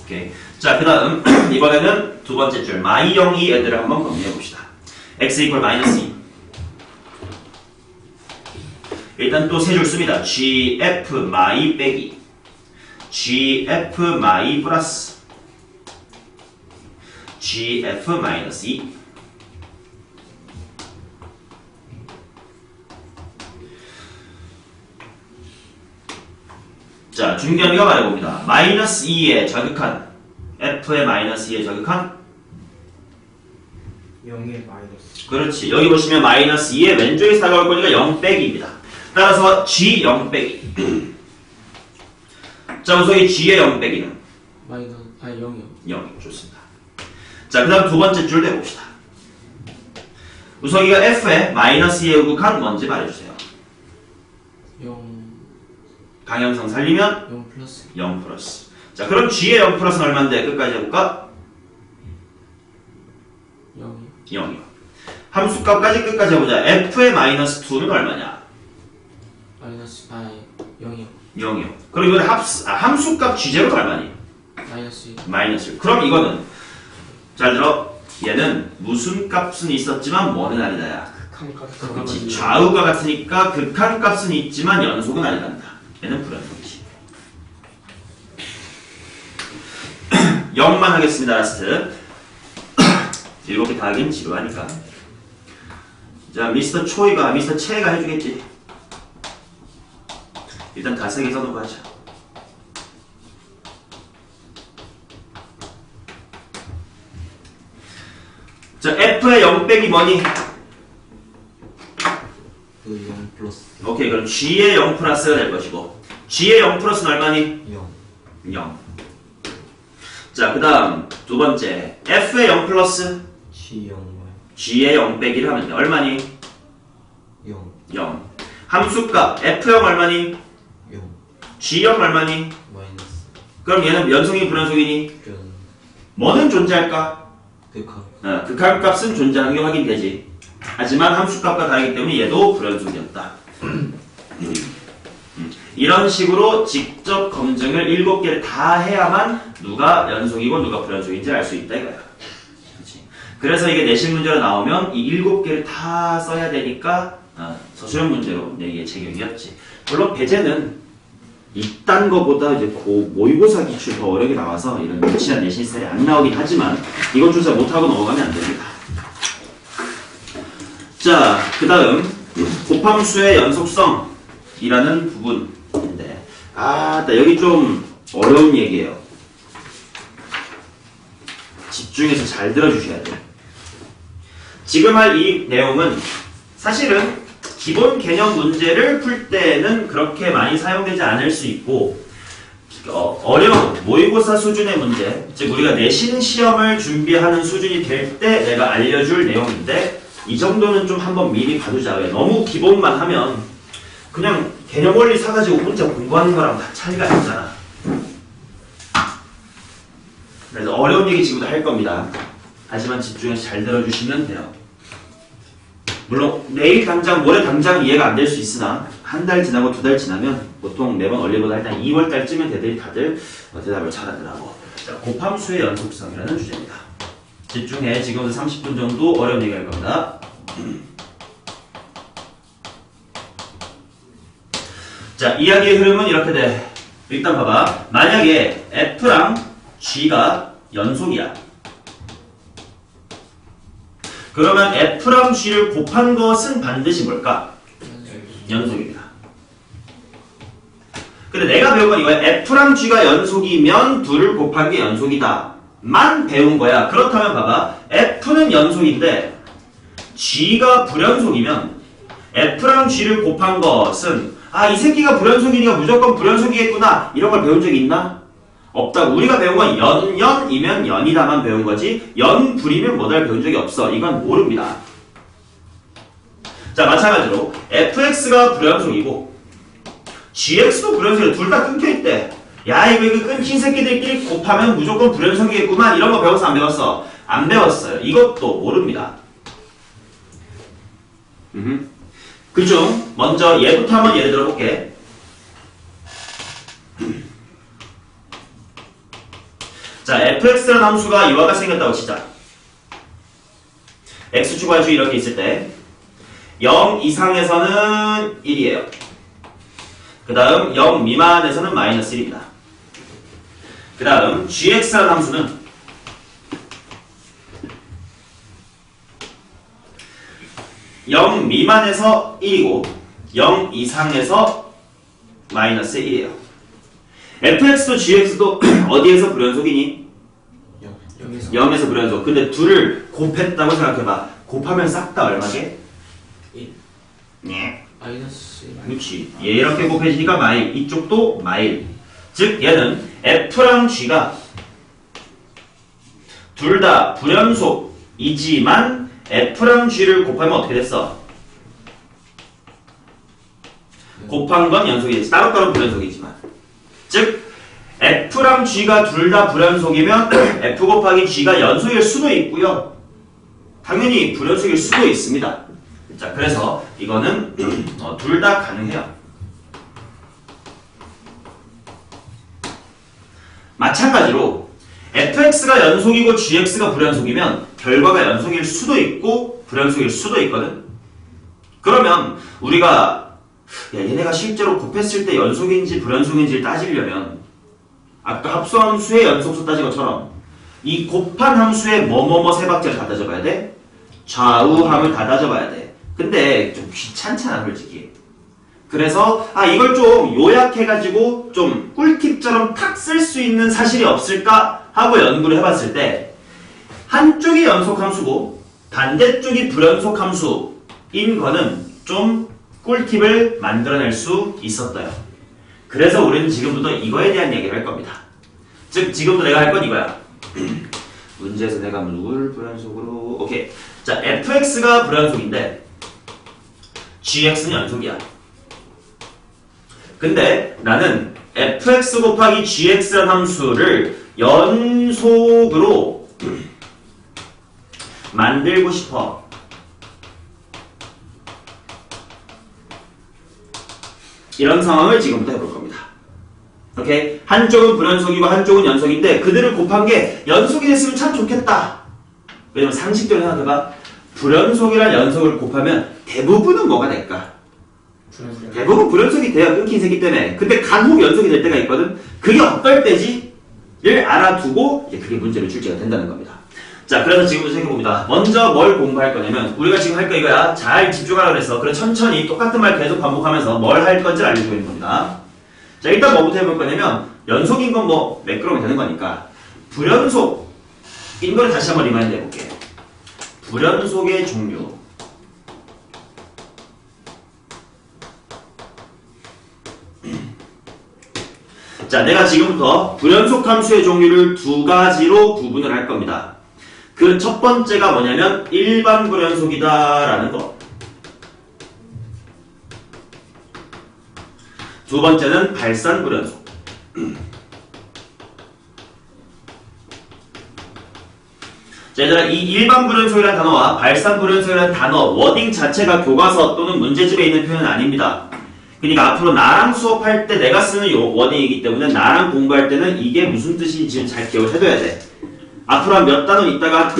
오케이. 자, 그 다음 이번에는 두 번째 줄 마이0이 애들을 한번 검증해 봅시다. x = 마이너스 2. 일단 또 세 줄 씁니다. gf 마이 빼기 gf 마이 플러스 gf 마이너스 2. 자, 준겸이가 말해봅니다. 마이너스 2에 저격한 f의 마이너스 2에 저격한 0에 마이너스. 그렇지. 여기 보시면 마이너스 2에 왼쪽에서 다가올 거니까 0 빼기입니다. 따라서 g 0 빼기. 자, 우석이 g의 0 빼기는 마이너스 0이요 0. 좋습니다. 자, 그 다음 두 번째 줄 내봅시다. 우석이가 f의 마이너스 2에 우극한 뭔지 말해주세요. 0 방향성 살리면 0 플러스 0 플러스. 자, 그럼 g의 0 플러스는 얼마인데? 끝까지 해볼까? 0이 0이요. 함수값까지 끝까지 해보자. f의 마이너스 2는 얼마냐? 마이너스 0이요 0이요. 그럼 이번에 함수값 g제로는 얼마니? 마이너스 1 마이너스 1. 그럼 이거는 잘 들어. 얘는 무슨 값은 있었지만 뭐는 아니다야. 극한값. 그렇지. 좌우가 같으니까 극한값은 있지만 연속은 아니란다. 얘는 불연속이지. 0만 하겠습니다. 라스트. 7개 다 하긴 지루하니까. 자, 미스터 채가 해주겠지. 일단 다 3개 써놓고 하자. 자, f의 0 빼기 뭐니? 0 플러스 오케이, 그럼 g의 0 플러스가 될 것이고 g의 0 플러스는 얼마니? 0 0. 자, 그 다음 두 번째 f의 0 플러스 G 0 g의 0 빼기를 하면 돼. 얼마니? 0 0. 함수값 f0 얼마니? 0 g0 얼마니? 마이너스 그럼 얘는 연속이 불연속이니? 변 뭐는 존재할까? 극한 극한값은 존재하는 게 확인되지. 하지만 함수값과 다르기 때문에 얘도 불연속이었다. 이런 식으로 직접 검증을 7개를 다 해야만 누가 연속이고 누가 불연속인지 알 수 있다 이거야. 그치? 그래서 이게 내신 문제로 나오면 이 7개를 다 써야 되니까 서술형 문제로 내게 적용이었지. 물론 배제는 이딴 거보다 이제 모의고사 기출 더 어렵게 나와서 이런 유치한 내신 스타일이 안 나오긴 하지만 이건 조사 못하고 넘어가면 안 됩니다. 자, 그 다음 곱함수의 연속성이라는 부분인데 여기 좀 어려운 얘기예요. 집중해서 잘 들어주셔야 돼요. 지금 할 이 내용은 사실은 기본 개념 문제를 풀 때는 그렇게 많이 사용되지 않을 수 있고 어려운 모의고사 수준의 문제, 즉 우리가 내신 시험을 준비하는 수준이 될 때 내가 알려줄 내용인데 이 정도는 좀 한번 미리 봐두자. 왜? 너무 기본만 하면 그냥 개념 원리 사가지고 혼자 공부하는 거랑 다 차이가 있잖아. 그래서 어려운 얘기 지금부터 할 겁니다. 하지만 집중해서 잘 들어주시면 돼요. 물론 내일 당장, 모레 당장 이해가 안 될 수 있으나 한 달 지나고 2달 지나면 보통 매번 얼리보다 일단 2월 달쯤에 애들이 다들 대답을 잘하더라고. 자, 곱함수의 연속성이라는 주제입니다. 집중해. 지금부터 30분 정도 어려운 얘기 할 겁니다. 자, 이야기의 흐름은 이렇게 돼. 일단 봐봐. 만약에 F랑 G가 연속이야. 그러면 F랑 G를 곱한 것은 반드시 뭘까? 연속입니다. 근데 내가 배운 건 이거야. F랑 G가 연속이면 둘을 곱한 게 연속이다. 만 배운 거야. 그렇다면 봐봐. F는 연속인데 G가 불연속이면 F랑 G를 곱한 것은 이 새끼가 불연속이니까 무조건 불연속이겠구나. 이런 걸 배운 적이 있나? 없다. 우리가 배운 건 연이면 연이다만 배운 거지 연불이면 뭐달 배운 적이 없어. 이건 모릅니다. 자, 마찬가지로 fx가 불연속이고 gx도 불연속이야. 둘 다 끊겨있대. 야, 이거 끊긴 새끼들끼리 곱하면 무조건 불연속이겠구만. 이런 거 배웠어 안 배웠어? 안 배웠어요. 이것도 모릅니다. 그중 먼저 얘부터 한번 예를 들어볼게. 자, fx라는 함수가 이와 같이 생겼다고 치자. x축, y축 이렇게 있을 때 0 이상에서는 1이에요. 그 다음 0 미만에서는 마이너스 1입니다. 그 다음 gx라는 함수는 0 미만에서 1이고 0 이상에서 마이너스 1이에요. fx도 gx도 어디에서 불연속이니? 0에서 불연속. 근데 둘을 곱했다고 생각해봐. 곱하면 싹 다 얼마게? 1. 네. 마이너스 1. 그렇지. 얘 이렇게 곱해지니까 마일. 이쪽도 마일. 즉 얘는 f랑 g가 둘 다 불연속이지만 f랑 g를 곱하면 어떻게 됐어? 곱한 건 연속이 됐지. 따로따로 불연속이지만. 즉 F랑 G가 둘 다 불연속이면 F 곱하기 G가 연속일 수도 있고요. 당연히 불연속일 수도 있습니다. 자, 그래서 이거는 둘 다 가능해요. 마찬가지로 fx가 연속이고 gx가 불연속이면 결과가 연속일 수도 있고 불연속일 수도 있거든. 그러면 우리가 얘네가 실제로 곱했을 때 연속인지 불연속인지를 따지려면 아까 합수함수의 연속수 따진 것처럼 이 곱한 함수의 뭐뭐뭐 세 박자를 다 따져봐야 돼. 좌우함을 다 따져봐야 돼. 근데 좀 귀찮잖아 솔직히. 그래서 이걸 좀 요약해가지고 좀 꿀팁처럼 탁 쓸 수 있는 사실이 없을까 하고 연구를 해봤을 때 한쪽이 연속함수고 반대쪽이 불연속함수인 거는 좀 꿀팁을 만들어낼 수 있었어요. 그래서 우리는 지금부터 이거에 대한 얘기를 할 겁니다. 즉 지금부터 내가 할 건 이거야. 문제에서 내가 누굴 불연속으로 오케이. 자, fx가 불연속인데 gx는 연속이야. 근데 나는 fx 곱하기 gx라는 함수를 연속으로 만들고 싶어. 이런 상황을 지금부터 해볼 겁니다. 오케이? 한쪽은 불연속이고 한쪽은 연속인데 그들을 곱한 게 연속이 됐으면 참 좋겠다. 왜냐면 상식적으로 생각해봐. 불연속이랑 연속을 곱하면 대부분은 뭐가 될까? 대부분 불연속이 돼요. 끊긴 새끼 때문에. 근데 간혹 연속이 될 때가 있거든. 그게 어떨 때지? 를 알아두고 이제 그게 문제로 출제가 된다는 겁니다. 자, 그래서 지금부터 생각해봅니다. 먼저 뭘 공부할 거냐면, 우리가 지금 할 거 이거야. 잘 집중하라 그랬어. 그래, 천천히 똑같은 말 계속 반복하면서 뭘 할 건지 알려주고 있는 겁니다. 자, 일단 뭐부터 해볼 거냐면, 연속인 건 뭐, 매끄러우면 되는 거니까, 불연속인 걸 다시 한번 리마인드 해볼게. 불연속의 종류. 자, 내가 지금부터 불연속 함수의 종류를 두 가지로 구분을 할 겁니다. 그 첫 번째가 뭐냐면 일반 불연속이다라는 거. 두 번째는 발산 불연속. 자, 얘들아, 이 일반 불연속이라는 단어와 발산 불연속이라는 단어 워딩 자체가 교과서 또는 문제집에 있는 표현은 아닙니다. 그러니까 앞으로 나랑 수업할 때 내가 쓰는 요 워딩이기 때문에 나랑 공부할 때는 이게 무슨 뜻인지 잘 기억을 해둬야 돼. 앞으로 한 몇 단원 있다가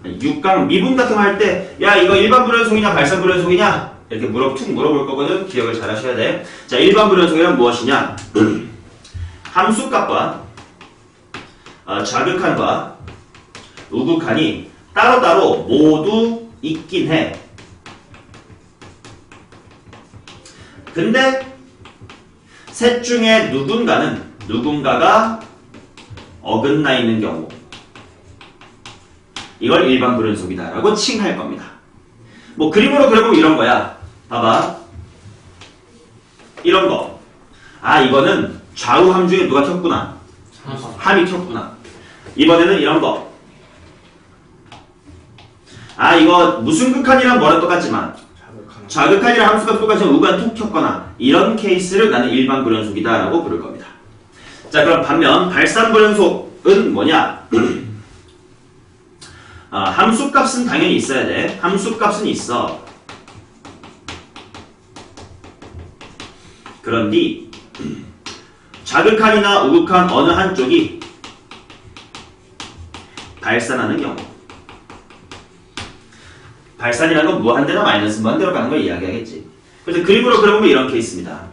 6강 미분 같은 거 할 때 야 이거 일반 불연속이냐 발산 불연속이냐 이렇게 툭 물어볼 거거든. 기억을 잘 하셔야 돼. 자, 일반 불연속이란 무엇이냐? 함수값과 자극한과 우극한이 따로따로 모두 있긴 해. 근데 셋 중에 누군가가 어긋나 있는 경우 이걸 일반 불연속이다 라고 칭할 겁니다. 뭐 그림으로 그려보면 이런 거야. 봐봐. 이런 거. 아, 이거는 좌우 함 중에 누가 켰구나. 함이 켰구나. 이번에는 이런 거. 아, 이거 무슨 극한이랑 뭐랑 똑같지만 자극한이랑 함수가 똑같지만 우가 툭 켰거나 이런 케이스를 나는 일반 불연속이다 라고 부를 겁니다. 자, 그럼 반면 발산 불연속은 뭐냐? 함수값은 당연히 있어야 돼. 함수값은 있어. 그런데 자극한이나 우극한 어느 한쪽이 발산하는 경우. 발산이라는 건 무한대나 마이너스 무한대로 가는 걸 이야기하겠지. 그래서 그림으로 그려보면 이런 케이스입니다.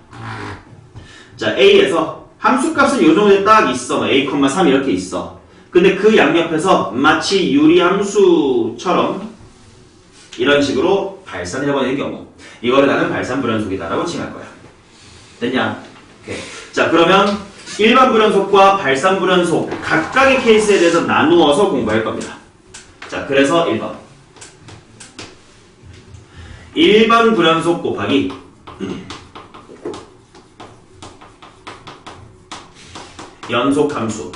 자, A에서 함수값은 요 정도에 딱 있어. A, 3 이렇게 있어. 근데 그 양옆에서 마치 유리함수처럼 이런 식으로 발산해버리는 경우 이거를 나는 발산 불연속이다라고 칭할 거야. 됐냐? 오케이. 자, 그러면 일반 불연속과 발산 불연속 각각의 케이스에 대해서 나누어서 공부할 겁니다. 자, 그래서 1번 일반 불연속 곱하기 연속함수.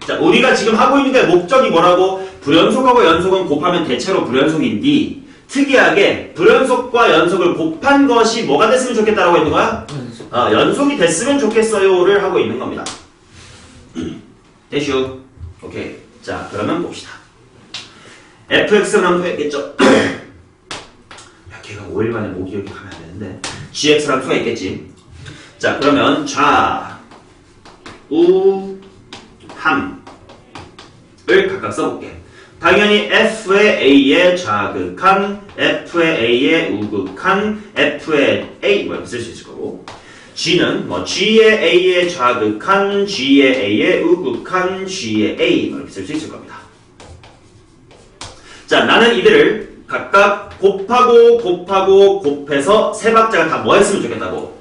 자, 우리가 지금 하고 있는 게 목적이 뭐라고? 불연속하고 연속은 곱하면 대체로 불연속인데 특이하게 불연속과 연속을 곱한 것이 뭐가 됐으면 좋겠다라고 있는 거야? 연속이 됐으면 좋겠어요를 하고 있는 겁니다. 대슈. 오케이. 자, 그러면 봅시다. fx는 함수가 있겠죠? 야, 걔가 5일 만에 모기 여기 가면 안 되는데 gx는 함수가 있겠지. 자, 그러면 우, 함을 각각 써볼게. 당연히 F의 A의 좌극한, F의 A의 우극한, F의 A 뭐 이렇게 쓸 수 있을 거고 G는 뭐 G의 A의 좌극한, G의 A의 우극한, G의 A 뭐 이렇게 쓸 수 있을 겁니다. 자, 나는 이들을 각각 곱하고 곱해서 세 박자가 다 뭐 했으면 좋겠다고?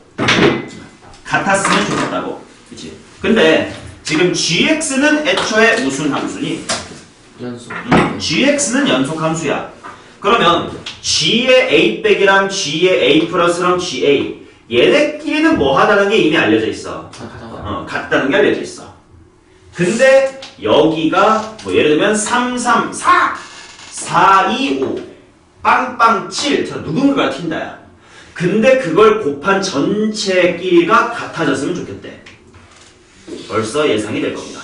같았으면 좋겠다고. 그치? 근데 지금 gx는 애초에 무슨 함수니? 연속. gx는 연속 함수야. 그러면 g의 a 빼기랑 g의 a 플러스랑 ga 얘네끼리는 뭐 하다는 게 이미 알려져 있어. 같다는 게 알려져 있어. 근데 여기가 뭐 예를 들면 3, 3, 4, 4, 2, 5, 빵빵 7 저 누군가가 튄다야. 근데 그걸 곱한 전체끼리가 같아졌으면 좋겠대. 벌써 예상이 될 겁니다.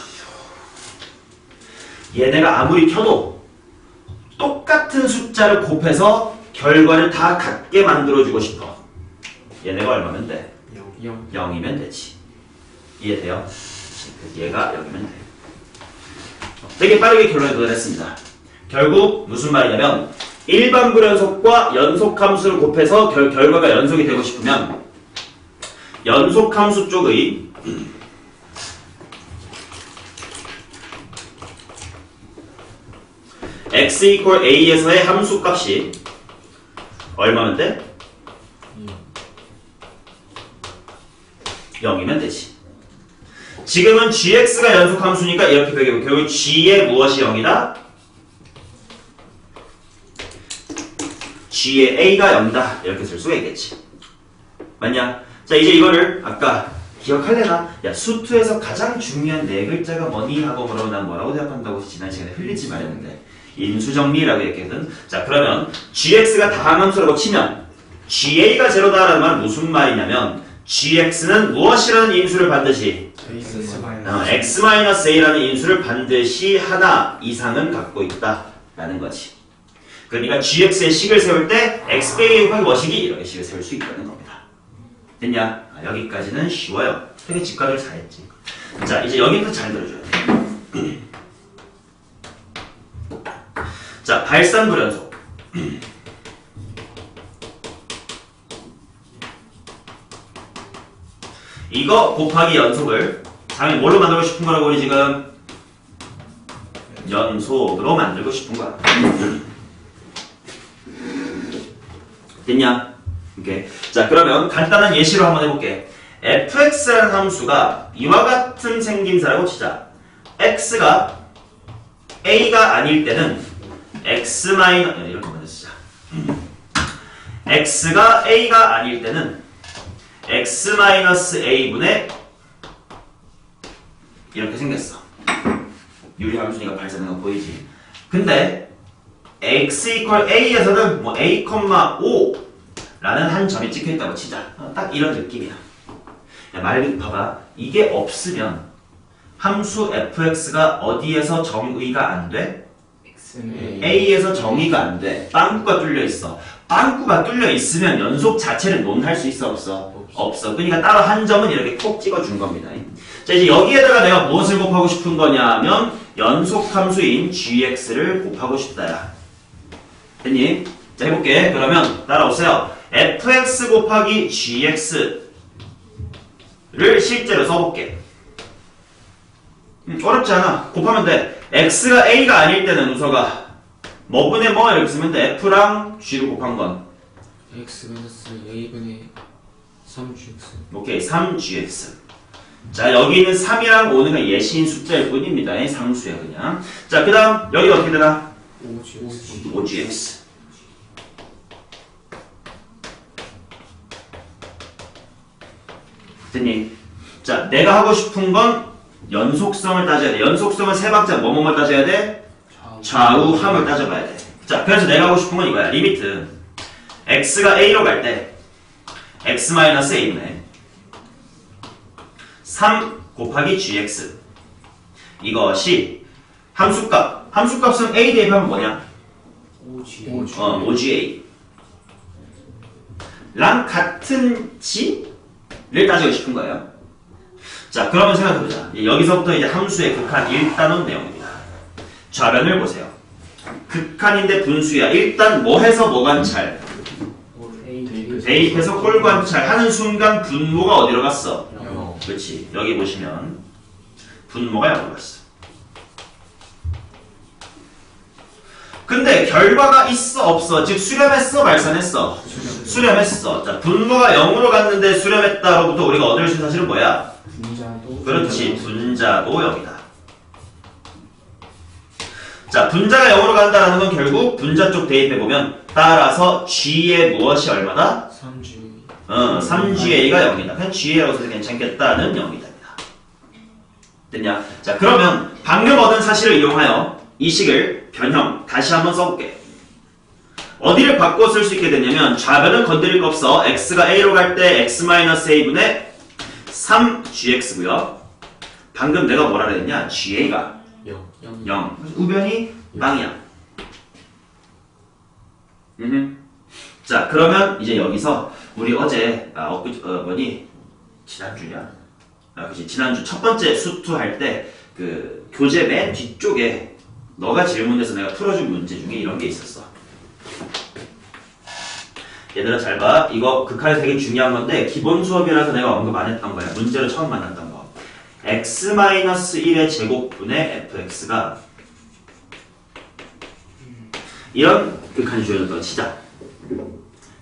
얘네가 아무리 켜도 똑같은 숫자를 곱해서 결과를 다 같게 만들어주고 싶어. 얘네가 얼마면 돼? 0이면 되지. 이해돼요? 얘가 0이면 돼. 되게 빠르게 결론에 도달했습니다. 결국 무슨 말이냐면 일반 불연속과 연속함수를 곱해서 결과가 연속이 되고 싶으면 연속함수 쪽의 x equal a에서의 함수 값이 얼마면 돼? 0이면 되지. 지금은 gx가 연속 함수니까 이렇게 되겠고 결국 g의 무엇이 0이다? g의 a가 0이다. 이렇게 쓸 수가 있겠지. 맞냐? 자, 이제 이거를 아까 기억할래나? 야, 수투에서 가장 중요한 네 글자가 뭐니? 하고 물어보면 난 뭐라고 대답한다고 지난 시간에 흘리지 말했는데 인수정리라고 얘기했거든. 자, 그러면 gx가 다항함수라고 치면 ga가 제로다라는 말은 무슨 말이냐면 gx는 무엇이라는 인수를 반드시 x-a라는 인수를 반드시 하나 이상은 갖고 있다라는 거지. 그러니까 gx의 식을 세울 때 x페이 곱하기 뭐시기 이렇게 식을 세울 수 있다는 겁니다. 됐냐? 여기까지는 쉬워요. 되게 직관을 잘했지. 자, 이제 여기부터 잘 들어줘야 돼. 자, 발산불연속. 이거 곱하기 연속을 당연히 뭘로 만들고 싶은 거라고 우리 지금? 연속으로 만들고 싶은 거야. 됐냐? 오케이. 자, 그러면 간단한 예시로 한번 해볼게. fx라는 함수가 이와 같은 생김새라고 치자. x가 a가 아닐 때는 x 이렇게 먼저 쓰자. x가 a가 아닐 때는 x-a분의 이렇게 생겼어. 유리함수니까 발산된 거 보이지? 근데 x equal a에서는 뭐 a, 5 라는 한 점이 찍혀있다고 치자. 딱 이런 느낌이야. 야, 말 봐봐. 이게 없으면 함수 fx가 어디에서 정의가 안 돼? a에서 정의가 안 돼. 빵꾸가 뚫려 있어. 빵꾸가 뚫려 있으면 연속 자체를 논할 수 있어 없어? 없어. 그러니까 따로 한 점은 이렇게 콕 찍어준 겁니다. 자, 이제 여기에다가 내가 무엇을 곱하고 싶은 거냐면 연속 함수인 gx를 곱하고 싶다야. 됐니? 자, 해볼게. 그러면 따라오세요. fx 곱하기 gx를 실제로 써볼게. 어렵지 않아. 곱하면 돼. x가 a가 아닐 때는 우서가 뭐분의 뭐 이렇게 쓰면 돼. f랑 g를 곱한 건 x-a분의 3gx. 오케이. 3gx. 자, 여기 있는 3이랑 5는 예시인 숫자일 뿐입니다. 상수야 그냥. 자, 그 다음 여기 어떻게 되나? 5gx. 5gx. 됐니? 자, 내가 하고 싶은 건 연속성을 따져야 돼. 연속성은 세 박자 뭐뭐뭐 따져야 돼? 좌우함을 따져봐야 돼. 자, 그래서 내가 하고 싶은 건 이거야. 리미트 x가 a로 갈 때 x-a분의 3 곱하기 gx 이것이 함수값. 함수값은 a 대입하면 뭐냐? 5ga 랑 같은 지를 따지고 싶은 거예요. 자, 그러면 생각해보자. 여기서부터 이제 함수의 극한 1단원 내용입니다. 좌변을 보세요. 극한인데 분수야. 일단 뭐 해서 뭐 관찰? 대입해서 꼴 관찰 하는 순간 분모가 어디로 갔어? 그렇지. 여기 보시면 분모가 0으로 갔어. 근데 결과가 있어 없어? 즉 수렴했어 발산했어? 수렴했어. 자, 분모가 0으로 갔는데 수렴했다로부터 우리가 얻을 수 있는 사실은 뭐야? 분자도 그렇지. 분자도 0이다. 자, 분자가 0으로 간다라는 건 결국 분자 쪽 대입해보면 따라서 g의 무엇이 얼마다? 3g. 3ga가 0이다. 그냥 ga라고 써도 괜찮겠다는 0이다. 됐냐? 자, 그러면 방금 얻은 사실을 이용하여 이 식을 변형 다시 한번 써볼게. 어디를 바꿔 쓸 수 있게 되냐면 좌변은 건드릴 거 없어. x가 a로 갈 때 x-a분의 3gx고요. 방금 내가 뭐라 그랬냐? ga가 0. 우변이 빵이야. 자, 그러면 이제 여기서 우리 어제 지난주냐? 그치. 지난주 첫 번째 수투 할 때 그 교재 맨 뒤쪽에 너가 질문해서 내가 풀어준 문제 중에 이런 게 있었어. 얘들아 잘 봐. 이거 극한에서 되게 중요한 건데 기본 수업이라서 내가 언급 안 했던 거야. 문제로 처음 만났던 거. x-1의 제곱분의 fx가 이런 극한이 주어졌다고 치자.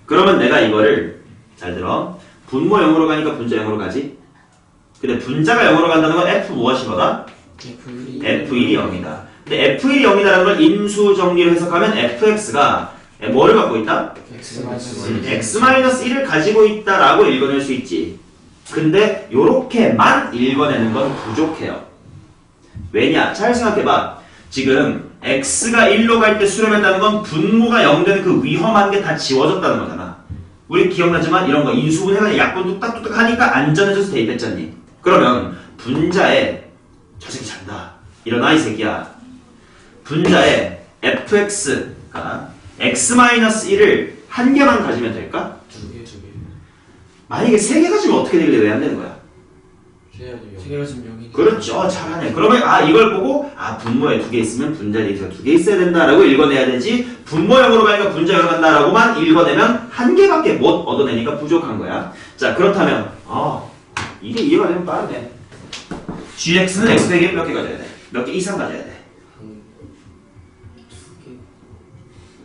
그러면 내가 이거를 잘 들어. 분모 0으로 가니까 분자 0으로 가지. 근데 분자가 0으로 간다는 건 F 무엇이거다? F1이 0이다. 근데 F1이 0이다라는 걸 인수 정리로 해석하면 FX가 뭐를 갖고 있다? X-1을 가지고 있다라고 읽어낼 수 있지. 근데 요렇게만 읽어내는 건 부족해요. 왜냐? 잘 생각해봐. 지금 X가 1로 갈 때 수렴했다는 건 분모가 0 되는 그 위험한 게 다 지워졌다는 거잖아. 우리 기억나지만 이런 거 인수분 해가지고 약분 뚝딱뚝딱 하니까 안전해져서 대입했잖니. 그러면 분자에 저 새끼 잔다. 일어나 이 새끼야. 분자에 fx가 x-1을 한 개만 가지면 될까? 두 개. 만약에 세 개 가지면 어떻게 되길래 왜 안 되는 거야? 세 개가 지금 0이니까. 그렇죠. 잘하네. 그러면 이걸 보고 분모에 두 개 있으면 분자에 대해서 두 개 있어야 된다라고 읽어내야 되지. 분모 0으로 가니까 분자 0으로 간다라고만 읽어내면 한 개밖에 못 얻어내니까 부족한 거야. 자, 그렇다면 이게 이해가 되면 빠르네. gx는 x 빼기 몇 개 가져야 돼? 몇 개 이상 가져야 돼?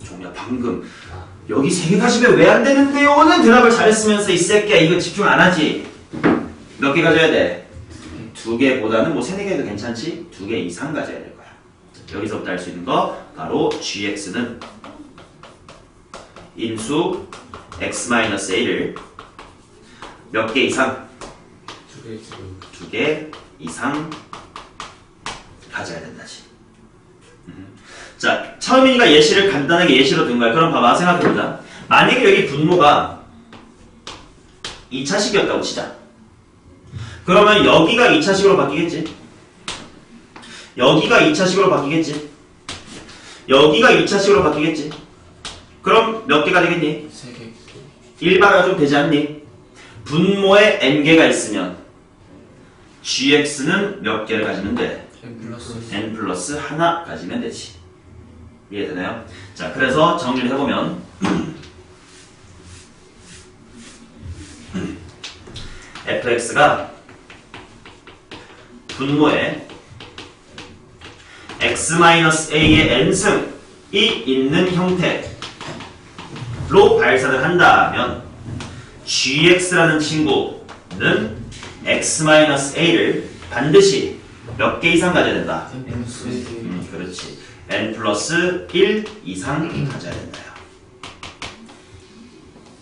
종이야 방금 여기 세 개 가지면 왜 안 되는데요는 대답을 잘했으면서 이 새끼야 이거 집중 안 하지? 몇 개 가져야 돼? 두 개보다는 뭐 세네 개도 괜찮지? 두 개 이상 가져야 될 거야. 여기서부터 할 수 있는 거 바로 gx는 인수 x-a를 몇 개 이상? 두 개 이상 가져야 된다지. 자, 처음이니까 예시를 간단하게 예시로 든 거야. 그럼 봐봐, 생각해보자. 만약에 여기 분모가 2차식이었다고 치자. 그러면 여기가 2차식으로 바뀌겠지. 여기가 2차식으로 바뀌겠지. 여기가 2차식으로 바뀌겠지. 그럼 몇 개가 되겠니? 3개. 1바가 좀 되지 않니? 분모에 n개가 있으면 gx는 몇 개를 가지면 돼? n 플러스 하나 가지면 되지. 이해되나요? 자, 그래서 정리를 해보면 fx가 분모에 x-a의 n승이 있는 형태로 발산을 한다면 gx라는 친구는 x-a를 반드시 몇 개 이상 가져야 된다? 그렇지. n 플러스 1 이상 가져야 된다요.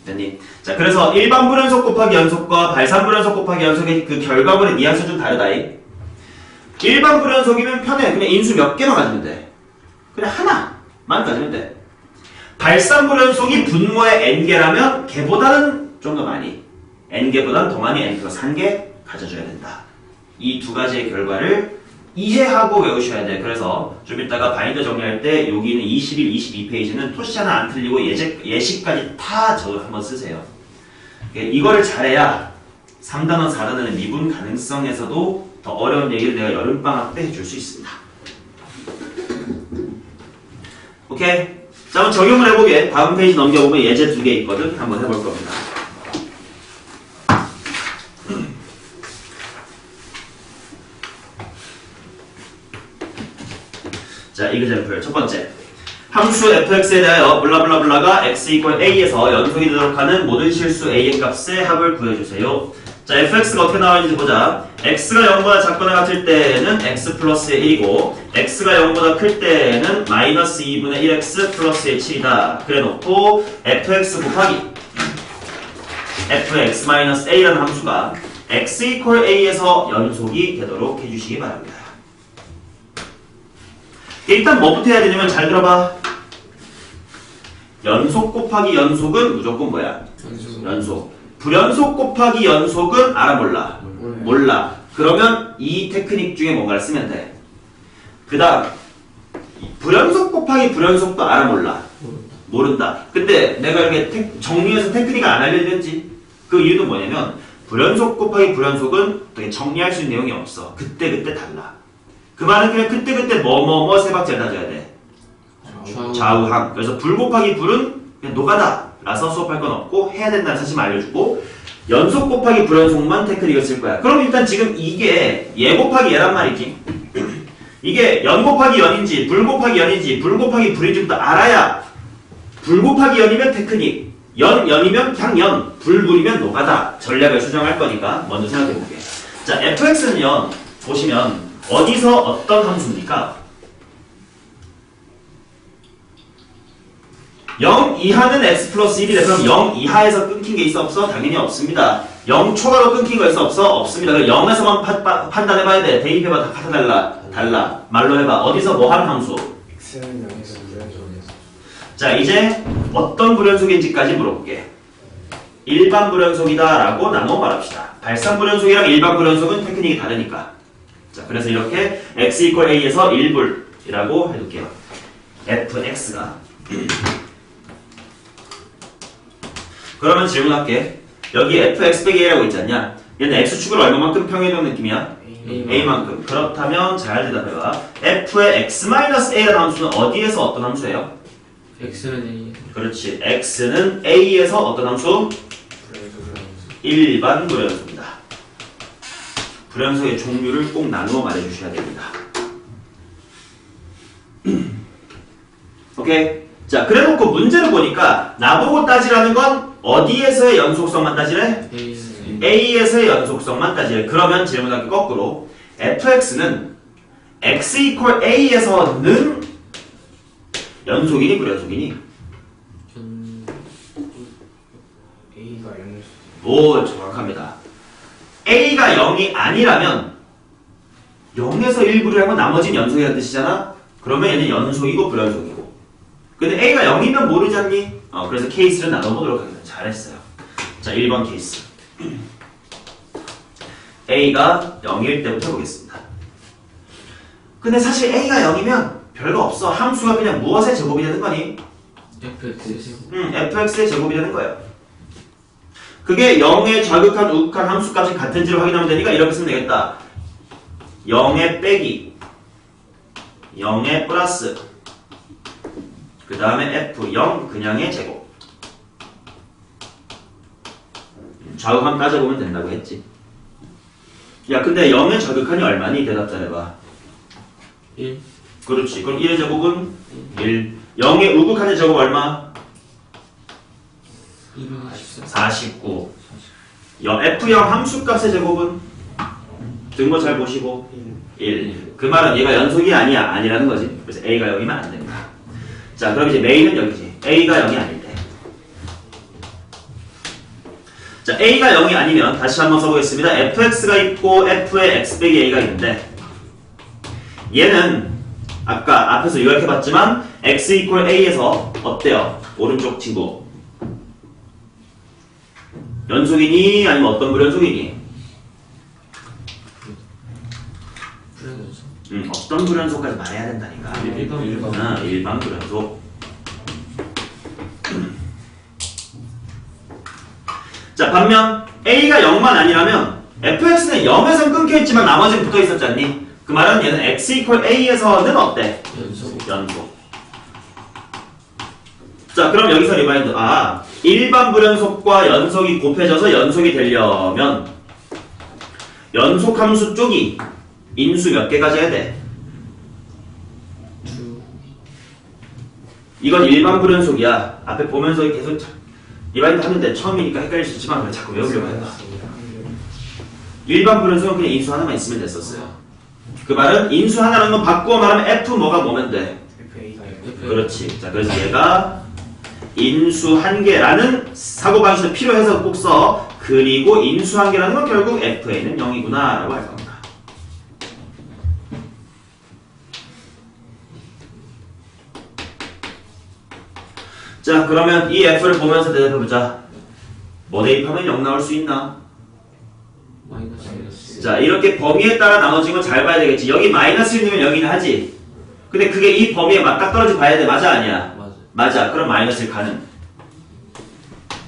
됐니? 자, 그래서 일반 불연속 곱하기 연속과 발산 불연속 곱하기 연속의 그 결과물의 뉘앙스 좀 다르다이. 일반 불연속이면 편해. 그냥 인수 몇 개만 가지면 돼. 그냥 하나만 가지면 돼. 발산 불연속이 분모의 n개라면 걔보다는 좀 더 많이, n개보다는 더 많이 n 플러스 1개 가져줘야 된다. 이 두 가지의 결과를 이해하고 외우셔야 돼. 그래서 좀 이따가 바인더 정리할 때 여기는 21, 22페이지는 토시 하나 안 틀리고 예시까지 다 저도 한번 쓰세요. 이거를 잘해야 3단원, 4단원의 미분 가능성에서도 더 어려운 얘기를 내가 여름방학 때 해줄 수 있습니다. 오케이? 자, 한번 적용을 해보게. 다음 페이지 넘겨보면 예제 2개 있거든. 한번 해볼 겁니다. 자, 이그젬플 첫 번째. 함수 fx에 대하여 블라블라블라가 x 이퀄 a에서 연속이 되도록 하는 모든 실수 a의 값의 합을 구해주세요. 자, fx가 어떻게 나와있는지 보자. x가 0보다 작거나 같을 때는 x 플러스의 1이고 x가 0보다 클 때는 마이너스 2분의 1x 플러스의 7이다. 그래 놓고 fx 곱하기 fx-a라는 함수가 x 이퀄 a에서 연속이 되도록 해주시기 바랍니다. 일단 뭐부터 해야 되냐면 잘 들어봐. 연속 곱하기 연속은 무조건 뭐야? 연속. 불연속 곱하기 연속은 알아 몰라? 몰라. 그러면 이 테크닉 중에 뭔가를 쓰면 돼. 그 다음 불연속 곱하기 불연속도 알아 몰라? 모른다. 근데 내가 이렇게 정리해서 테크닉을 안 알려드렸지. 그 이유는 뭐냐면 불연속 곱하기 불연속은 되게 정리할 수 있는 내용이 없어. 그때그때 달라. 그 말은 그냥 그때그때 뭐뭐뭐 세 박자를 다져야 돼. 좌우항. 그래서 불 곱하기 불은 그냥 노가다 라서 수업할 건 없고 해야 된다는 사실만 알려주고 연속 곱하기 불연속만 테크닉을 쓸 거야. 그럼 일단 지금 이게 얘 곱하기 얘란 말이지. 이게 연 곱하기 연인지 불 곱하기 연인지 불 곱하기 불인지부터 알아야 불 곱하기 연이면 테크닉, 연이면 그냥 연, 불이면 노가다 전략을 수정할 거니까 먼저 생각해 볼게. 자, fx는요 보시면 어디서 어떤 함수입니까? 0 이하는 x 플러스 1이래. 그럼 0 이하에서 끊긴 게 있어 없어? 당연히 없습니다. 0 초과로 끊긴 거 있어 없어? 없습니다. 그럼 0에서만 판단해봐야 돼. 대입해봐. 다 같아 달라. 말로 해봐. 어디서 뭐 하는 함수? X는 0에서 불연속에서. 자, 이제 어떤 불연속인지까지 물어볼게. 일반 불연속이다 라고 나눠 말합시다. 발산 불연속이랑 일반 불연속은 테크닉이 다르니까. 자, 그래서 이렇게 x equal a에서 1불이라고 해둘게요. fx가 그러면 질문할게. 여기 fx 빼기 a라고 있지 않냐? 얘는 x축을 얼마만큼 평해놓은 느낌이야? a만큼. 그렇다면 잘 대답해봐. f의 x-a라는 함수는 어디에서 어떤 함수예요? X는 A. 그렇지. x는 a에서 어떤 함수? 일반 불연속입니다. 불연속의 종류를 꼭 나누어 말해주셔야 됩니다. 오케이. 자, 그래놓고 문제를 보니까 나보고 따지라는 건 어디에서의 연속성만 따지래? A는 a에서의 연속성만 따지래. 그러면 질문하기 거꾸로 fx는 x equal a에서는 연속이니 불연속이니? A가 0일 오, 정확합니다. a가 0이 아니라면 0에서 1부를 하면 나머지는 연속이라는 뜻이잖아? 그러면 얘는 연속이고 불연속이고. 근데 a가 0이면 모르지 않니? 그래서 케이스를 나눠보도록 하겠습니다. 잘했어요. 자, 1번 케이스. a가 0일 때부터 보겠습니다. 근데 사실 a가 0이면 별거 없어. 함수가 그냥 무엇의 제곱이 되는 거니? FX의 제곱. fx의 제곱이 되는 거예요. 그게 0의 좌극한 우극한 함수값이 같은지를 확인하면 되니까 이렇게 쓰면 되겠다. 0의 빼기 0의 플러스 그 다음에 f0 그냥의 제곱. 좌극한 따져보면 된다고 했지. 야, 근데 0의 좌극한이 얼마니? 대답 잘해봐. 1. 그렇지. 그럼 1의 제곱은 1. 0의 우극한의 제곱 얼마? 224. 49. f0 함수값의 제곱은? 든 거 잘 보시고 1. 그 말은 얘가 연속이 아니야. 아니라는 거지. 그래서 a가 0이면 안 됩니다. 자, 그럼 이제 메인은 여기지. a가 0이 아닐 때. 자, a가 0이 아니면 다시 한번 써보겠습니다. fx가 있고 f의 x 빼기 a가 있는데 얘는 아까 앞에서 요약해봤지만 x equal a에서 어때요? 오른쪽 친구 연속이니 아니면 어떤 불연속이니? 불연속. 어떤 불연속까지 말해야 된다니까. 일반 불연속. 자, 반면 a가 0만 아니라면 fx는 0에서 끊겨있지만 나머지는 붙어있었지 않니? 그 말은 얘는 x equal a에서는 어때? 연속. 자, 그럼 여기서 리마인드. 일반 불연속과 연속이 곱해져서 연속이 되려면 연속 함수 쪽이 인수 몇 개 가져야 돼? 이건 일반 불연속이야. 앞에 보면서 계속 리마인드 하는데 처음이니까 헷갈릴 수 있지만 그래, 자꾸 외우려고 한다. 일반 불연속은 그냥 인수 하나만 있으면 됐었어요. 그 말은 인수 하나라는 건 바꾸어 말하면 f 뭐가 뭐면 돼? FA가 0. 그렇지. 자, 그래서 얘가 인수 한 개라는 사고방식도 필요해서 꼭 써. 그리고 인수 한 개라는 건 결국 FA는 0이구나 라고 할 겁니다. 자, 그러면 이 F를 보면서 대답해보자. 뭐 대입하면 0 나올 수 있나? 마이너스. 자, 이렇게 범위에 따라 나눠진 건 잘 봐야 되겠지. 여기 마이너스 1이면 여기는 하지. 근데 그게 이 범위에 맞닥떨어지 봐야 돼. 맞아, 아니야? 맞아. 맞아. 그럼 마이너스 1 가능.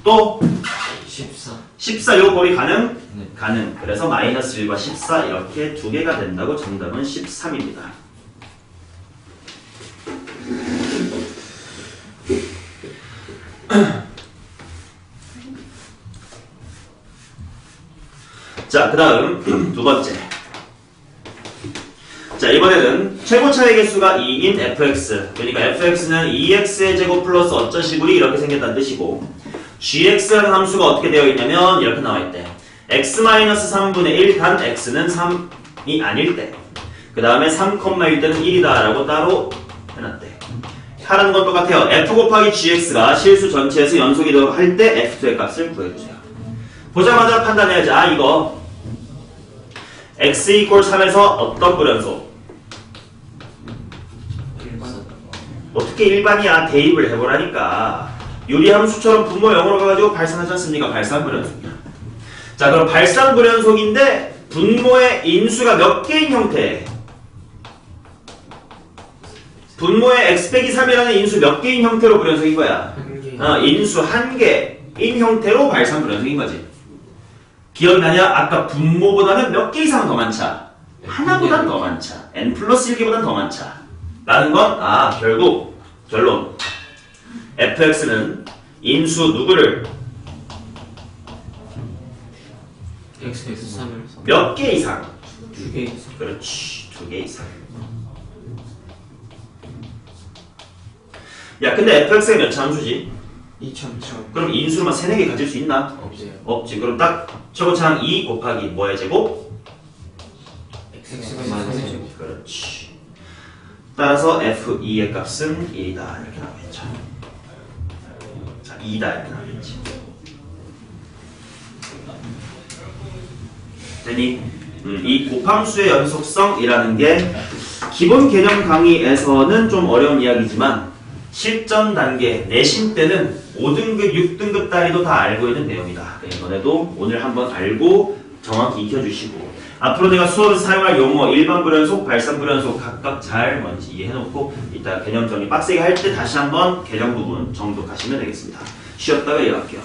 또 14. 14 요 범위 가능? 네. 가능. 그래서 마이너스 1과 14 이렇게 두 개가 된다고. 정답은 13입니다. 자, 그 다음 두 번째. 자, 이번에는 최고 차의 개수가 2인 fx. 그러니까 fx는 2x의 제곱 플러스 어쩌시구리 이렇게 생겼다는 뜻이고, gx라는 함수가 어떻게 되어 있냐면 이렇게 나와 있대. x-3분의 1 단 x는 3이 아닐 때. 그 다음에 3,1 때는 1이다 라고 따로 해놨대. 하라는 건 똑같아요. f 곱하기 gx가 실수 전체에서 연속이도록 할 때 f2의 값을 구해주세요. 보자마자 판단해야지. 아, 이거 x 이퀄 3에서 어떤 불연속? 어떻게 일반이야? 대입을 해보라니까. 유리함수처럼 분모 0으로 가가지고 발산하지 않습니까? 발산불연속이야. 자, 그럼 발산불연속인데 분모의 인수가 몇 개인 형태? 분모의 x 빼기 3이라는 인수 몇 개인 형태로 불연속인 거야? 인수 1개인 형태로 발산불연속인 거지. 기억나냐? 아까 분모보다는 몇 개 이상 더 많자? 하나보단 더 많자. n 플러스 1개보단 더 많자. 라는 건, 결국, 결론. fx는 인수 누구를 x에서 3을 몇 개 이상? 2개 이상. 그렇지. 2개 이상. 야, 근데 fx가 몇 차 함수지? 2,000. 그럼 인수로만 3, 4개 가질 수 있나? 없어요. 없지. 그럼 딱 최고차항 2 곱하기 뭐의 제곱? x가 맞아요. 3제곱. 그렇지. 따라서 f2의 값은 1이다. 이렇게 나오겠죠. 자, 2다. 이렇게 나오겠지. 되니? 이 곱함수의 연속성이라는 게 기본 개념 강의에서는 좀 어려운 이야기지만 실전 단계, 내신 때는 5등급, 6등급 따위도 다 알고 있는 내용이다. 네, 너네도 오늘 한번 알고 정확히 익혀주시고 앞으로 내가 수업에서 사용할 용어, 일반 불연속, 발산 불연속 각각 잘 뭔지 이해해놓고 이따 개념 정리 빡세게 할 때 다시 한번 개정 부분 정독하시면 되겠습니다. 쉬었다가 이어갈게요.